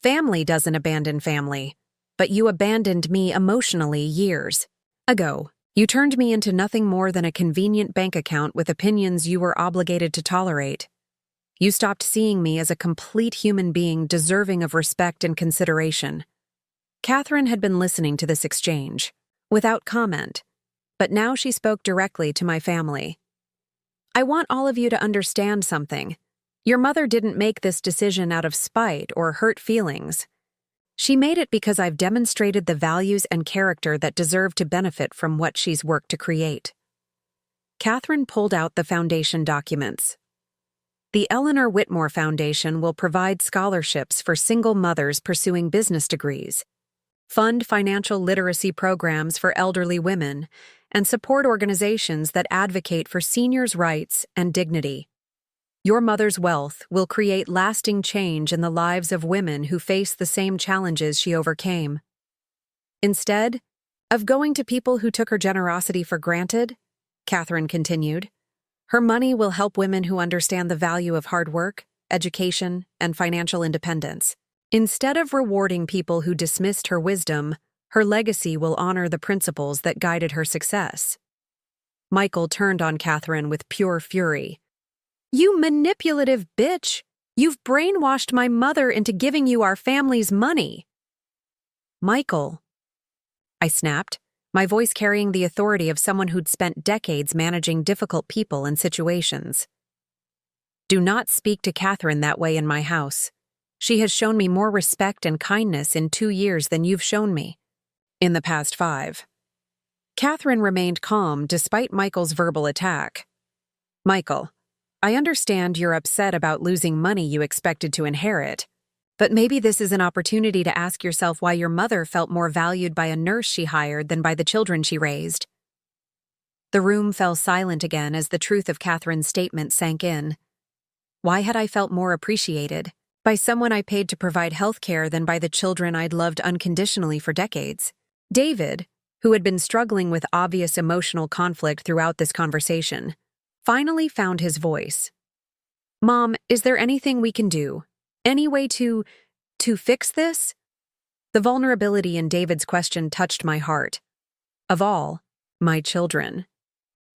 Family doesn't abandon family, but you abandoned me emotionally years ago. You turned me into nothing more than a convenient bank account with opinions you were obligated to tolerate. You stopped seeing me as a complete human being deserving of respect and consideration. Catherine had been listening to this exchange, without comment, but now she spoke directly to my family. I want all of you to understand something. Your mother didn't make this decision out of spite or hurt feelings. She made it because I've demonstrated the values and character that deserve to benefit from what she's worked to create. Catherine pulled out the foundation documents. The Eleanor Whitmore Foundation will provide scholarships for single mothers pursuing business degrees, fund financial literacy programs for elderly women, and support organizations that advocate for seniors' rights and dignity. Your mother's wealth will create lasting change in the lives of women who face the same challenges she overcame. Instead of going to people who took her generosity for granted, Catherine continued, her money will help women who understand the value of hard work, education, and financial independence. Instead of rewarding people who dismissed her wisdom, her legacy will honor the principles that guided her success. Michael turned on Catherine with pure fury. You manipulative bitch! You've brainwashed my mother into giving you our family's money. Michael, I snapped, my voice carrying the authority of someone who'd spent decades managing difficult people and situations. Do not speak to Catherine that way in my house. She has shown me more respect and kindness in 2 years than you've shown me in the past 5. Catherine remained calm despite Michael's verbal attack. Michael, I understand you're upset about losing money you expected to inherit, but maybe this is an opportunity to ask yourself why your mother felt more valued by a nurse she hired than by the children she raised. The room fell silent again as the truth of Catherine's statement sank in. Why had I felt more appreciated? By someone I paid to provide health care than by the children I'd loved unconditionally for decades. David, who had been struggling with obvious emotional conflict throughout this conversation, finally found his voice. Mom, is there anything we can do? Any way to fix this? The vulnerability in David's question touched my heart. Of all, my children.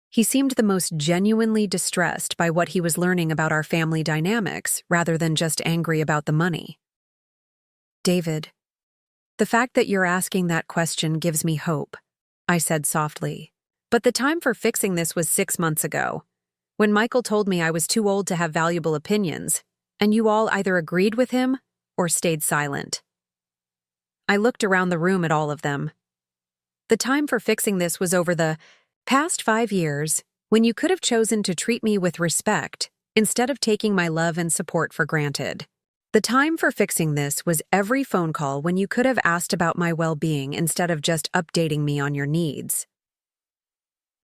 He seemed the most genuinely distressed by what he was learning about our family dynamics rather than just angry about the money. David, the fact that you're asking that question gives me hope, I said softly. But the time for fixing this was 6 months ago, when Michael told me I was too old to have valuable opinions, and you all either agreed with him or stayed silent. I looked around the room at all of them. The time for fixing this was over the past 5 years, when you could have chosen to treat me with respect instead of taking my love and support for granted. The time for fixing this was every phone call when you could have asked about my well-being instead of just updating me on your needs.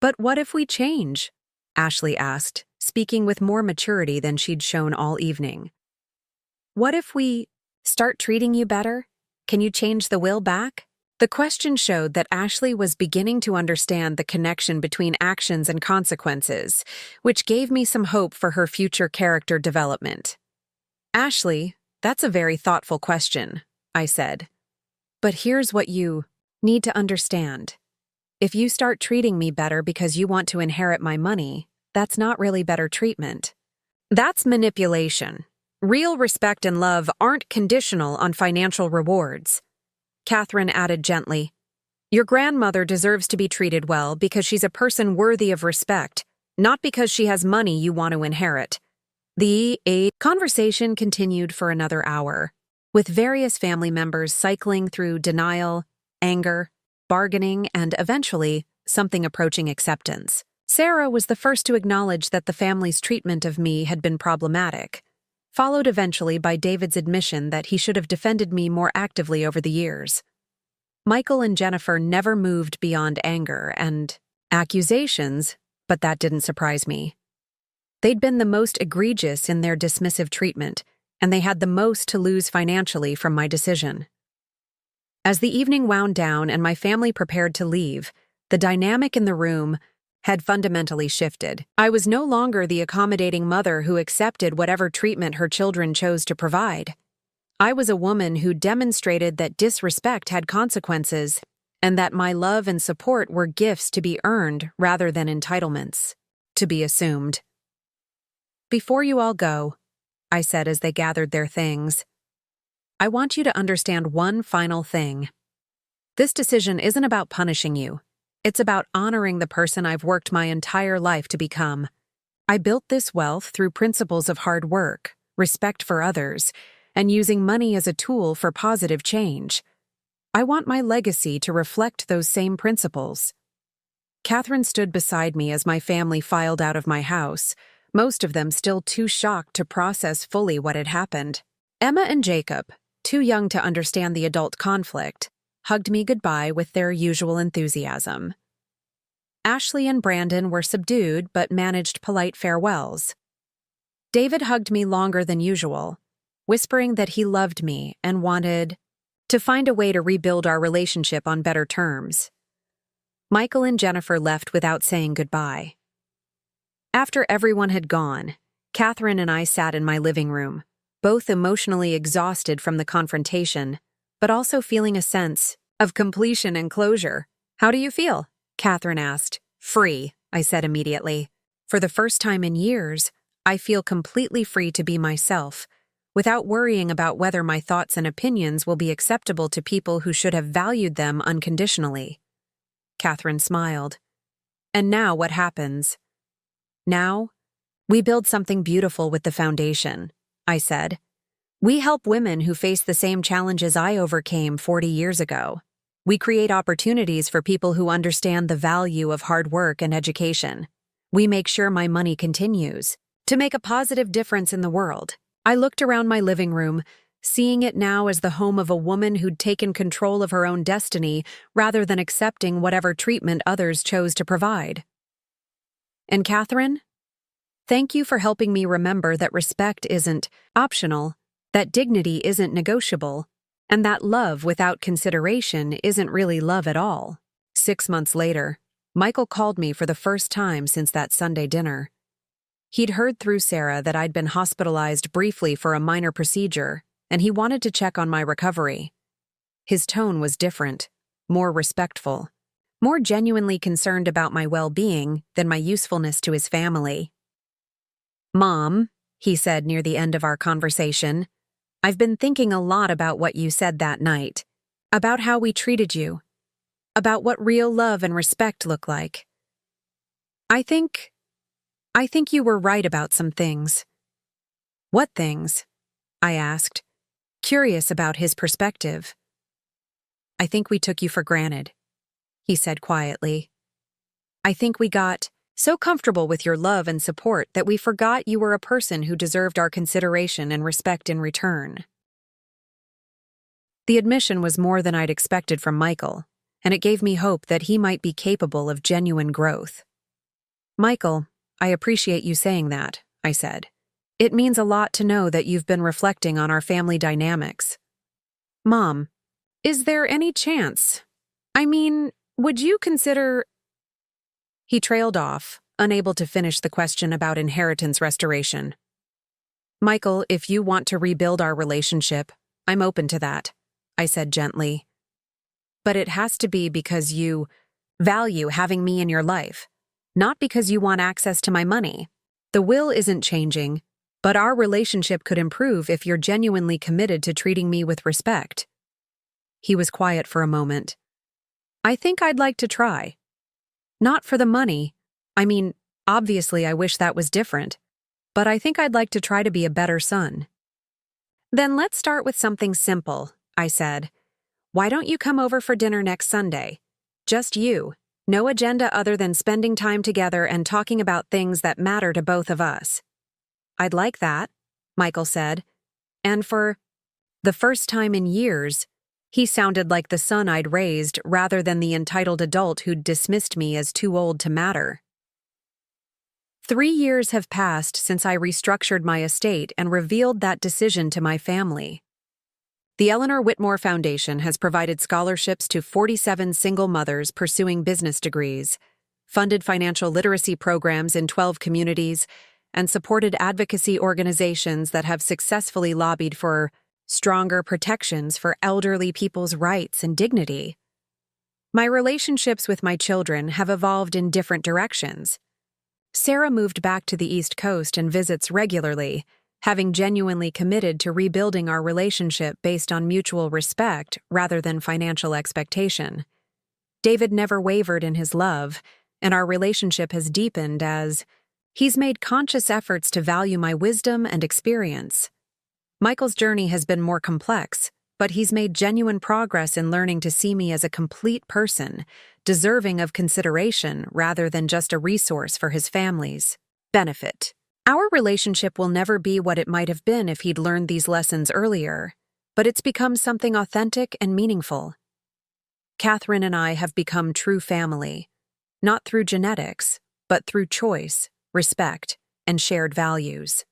But what if we change? Ashley asked, speaking with more maturity than she'd shown all evening. What if we start treating you better? Can you change the will back? The question showed that Ashley was beginning to understand the connection between actions and consequences, which gave me some hope for her future character development. "Ashley, that's a very thoughtful question," I said. "But here's what you need to understand. If you start treating me better because you want to inherit my money, that's not really better treatment. That's manipulation. Real respect and love aren't conditional on financial rewards." Catherine added gently, "Your grandmother deserves to be treated well because she's a person worthy of respect, not because she has money you want to inherit." The conversation continued for another hour, with various family members cycling through denial, anger, bargaining, and eventually something approaching acceptance. Sarah was the first to acknowledge that the family's treatment of me had been problematic, followed eventually by David's admission that he should have defended me more actively over the years. Michael and Jennifer never moved beyond anger and accusations, but that didn't surprise me. They'd been the most egregious in their dismissive treatment, and they had the most to lose financially from my decision. As the evening wound down and my family prepared to leave, the dynamic in the room had fundamentally shifted. I was no longer the accommodating mother who accepted whatever treatment her children chose to provide. I was a woman who demonstrated that disrespect had consequences and that my love and support were gifts to be earned rather than entitlements to be assumed. "Before you all go," I said as they gathered their things, "I want you to understand one final thing. This decision isn't about punishing you. It's about honoring the person I've worked my entire life to become. I built this wealth through principles of hard work, respect for others, and using money as a tool for positive change. I want my legacy to reflect those same principles." Catherine stood beside me as my family filed out of my house, most of them still too shocked to process fully what had happened. Emma and Jacob, too young to understand the adult conflict, hugged me goodbye with their usual enthusiasm. Ashley and Brandon were subdued but managed polite farewells. David hugged me longer than usual, whispering that he loved me and wanted to find a way to rebuild our relationship on better terms. Michael and Jennifer left without saying goodbye. After everyone had gone, Catherine and I sat in my living room, both emotionally exhausted from the confrontation, but also feeling a sense of completion and closure. "How do you feel?" Catherine asked. "Free," I said immediately. "For the first time in years, I feel completely free to be myself, without worrying about whether my thoughts and opinions will be acceptable to people who should have valued them unconditionally." Catherine smiled. "And now what happens?" "Now, we build something beautiful with the foundation," I said. "We help women who face the same challenges I overcame 40 years ago. We create opportunities for people who understand the value of hard work and education. We make sure my money continues to make a positive difference in the world." I looked around my living room, seeing it now as the home of a woman who'd taken control of her own destiny rather than accepting whatever treatment others chose to provide. "And Catherine, thank you for helping me remember that respect isn't optional, that dignity isn't negotiable, and that love without consideration isn't really love at all." 6 months later, Michael called me for the first time since that Sunday dinner. He'd heard through Sarah that I'd been hospitalized briefly for a minor procedure, and he wanted to check on my recovery. His tone was different, more respectful, more genuinely concerned about my well-being than my usefulness to his family. "Mom," he said near the end of our conversation, "I've been thinking a lot about what you said that night, about how we treated you, about what real love and respect look like. I think you were right about some things." "What things?" I asked, curious about his perspective. "I think we took you for granted," he said quietly. "I think we got so comfortable with your love and support that we forgot you were a person who deserved our consideration and respect in return." The admission was more than I'd expected from Michael, and it gave me hope that he might be capable of genuine growth. "Michael, I appreciate you saying that," I said. "It means a lot to know that you've been reflecting on our family dynamics." "Mom, is there any chance I mean, would you consider... He trailed off, unable to finish the question about inheritance restoration. Michael, if you want to rebuild our relationship, I'm open to that, I said gently. But it has to be because you value having me in your life, not because you want access to my money. The will isn't changing, but our relationship could improve if you're genuinely committed to treating me with respect. He was quiet for a moment. I think I'd like to try. Not for the money. I mean, obviously I wish that was different, but I think I'd like to try to be a better son. Then let's start with something simple, I said. Why don't you come over for dinner next Sunday? Just you. No agenda other than spending time together and talking about things that matter to both of us. I'd like that, Michael said. And for the first time in years, he sounded like the son I'd raised rather than the entitled adult who'd dismissed me as too old to matter. 3 years have passed since I restructured my estate and revealed that decision to my family. The Eleanor Whitmore Foundation has provided scholarships to 47 single mothers pursuing business degrees, funded financial literacy programs in 12 communities, and supported advocacy organizations that have successfully lobbied for stronger protections for elderly people's rights and dignity. My relationships with my children have evolved in different directions. Sarah moved back to the East Coast and visits regularly, having genuinely committed to rebuilding our relationship based on mutual respect rather than financial expectation. David never wavered in his love, and our relationship has deepened as he's made conscious efforts to value my wisdom and experience. Michael's journey has been more complex, but he's made genuine progress in learning to see me as a complete person, deserving of consideration rather than just a resource for his family's benefit. Our relationship will never be what it might have been if he'd learned these lessons earlier, but it's become something authentic and meaningful. Catherine and I have become true family, not through genetics, but through choice, respect, and shared values.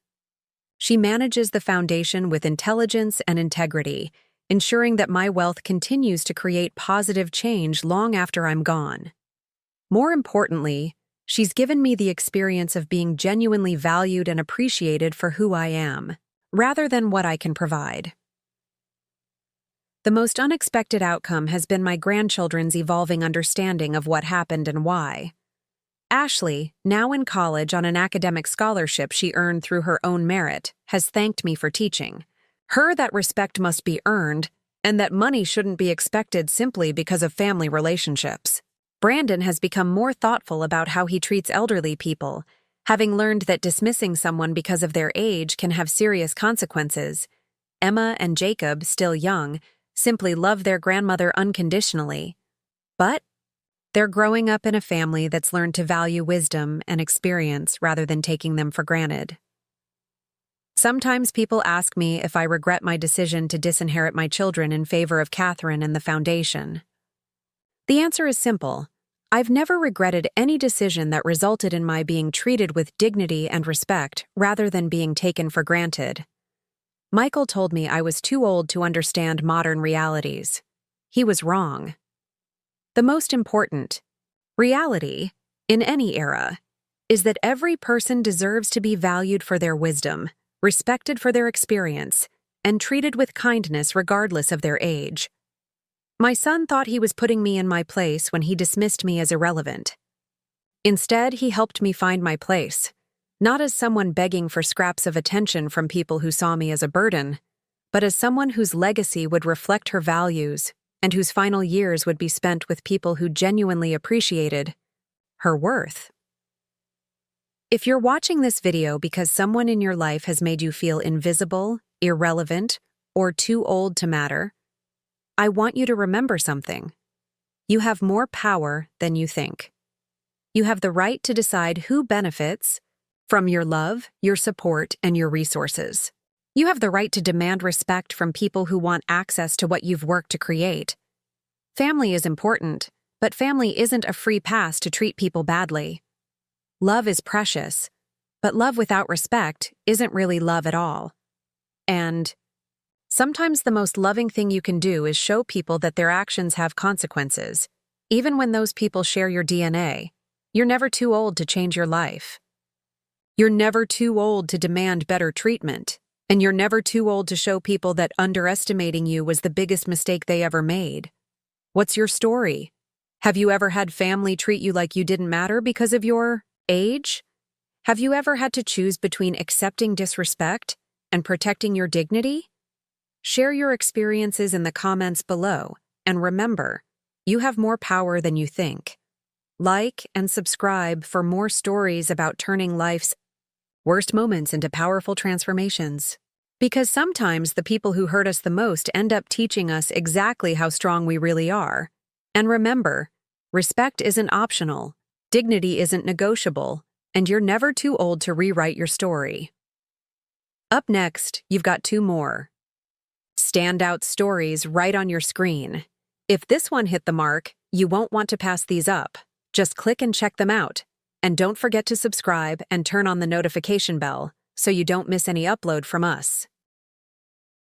She manages the foundation with intelligence and integrity, ensuring that my wealth continues to create positive change long after I'm gone. More importantly, she's given me the experience of being genuinely valued and appreciated for who I am, rather than what I can provide. The most unexpected outcome has been my grandchildren's evolving understanding of what happened and why. Ashley, now in college on an academic scholarship she earned through her own merit, has thanked me for teaching her that respect must be earned and that money shouldn't be expected simply because of family relationships. Brandon has become more thoughtful about how he treats elderly people, having learned that dismissing someone because of their age can have serious consequences. Emma and Jacob, still young, simply love their grandmother unconditionally. But they're growing up in a family that's learned to value wisdom and experience rather than taking them for granted. Sometimes people ask me if I regret my decision to disinherit my children in favor of Catherine and the foundation. The answer is simple. I've never regretted any decision that resulted in my being treated with dignity and respect rather than being taken for granted. Michael told me I was too old to understand modern realities. He was wrong. The most important reality, in any era, is that every person deserves to be valued for their wisdom, respected for their experience, and treated with kindness regardless of their age. My son thought he was putting me in my place when he dismissed me as irrelevant. Instead, he helped me find my place, not as someone begging for scraps of attention from people who saw me as a burden, but as someone whose legacy would reflect her values and whose final years would be spent with people who genuinely appreciated her worth. If you're watching this video because someone in your life has made you feel invisible, irrelevant, or too old to matter, I want you to remember something. You have more power than you think. You have the right to decide who benefits from your love, your support, and your resources. You have the right to demand respect from people who want access to what you've worked to create. Family is important, but family isn't a free pass to treat people badly. Love is precious, but love without respect isn't really love at all. And Sometimes the most loving thing you can do is show people that their actions have consequences, even when those people share your DNA. You're never too old to change your life. You're never too old to demand better treatment, and you're never too old to show people that underestimating you was the biggest mistake they ever made. What's your story? Have you ever had family treat you like you didn't matter because of your age? Have you ever had to choose between accepting disrespect and protecting your dignity? Share your experiences in the comments below, and remember, you have more power than you think. Like and subscribe for more stories about turning life's worst moments into powerful transformations. Because sometimes the people who hurt us the most end up teaching us exactly how strong we really are. And remember, respect isn't optional, dignity isn't negotiable, and you're never too old to rewrite your story. Up next, you've got 2 more standout stories right on your screen. If this one hit the mark, you won't want to pass these up. Just click and check them out. And don't forget to subscribe and turn on the notification bell so you don't miss any upload from us.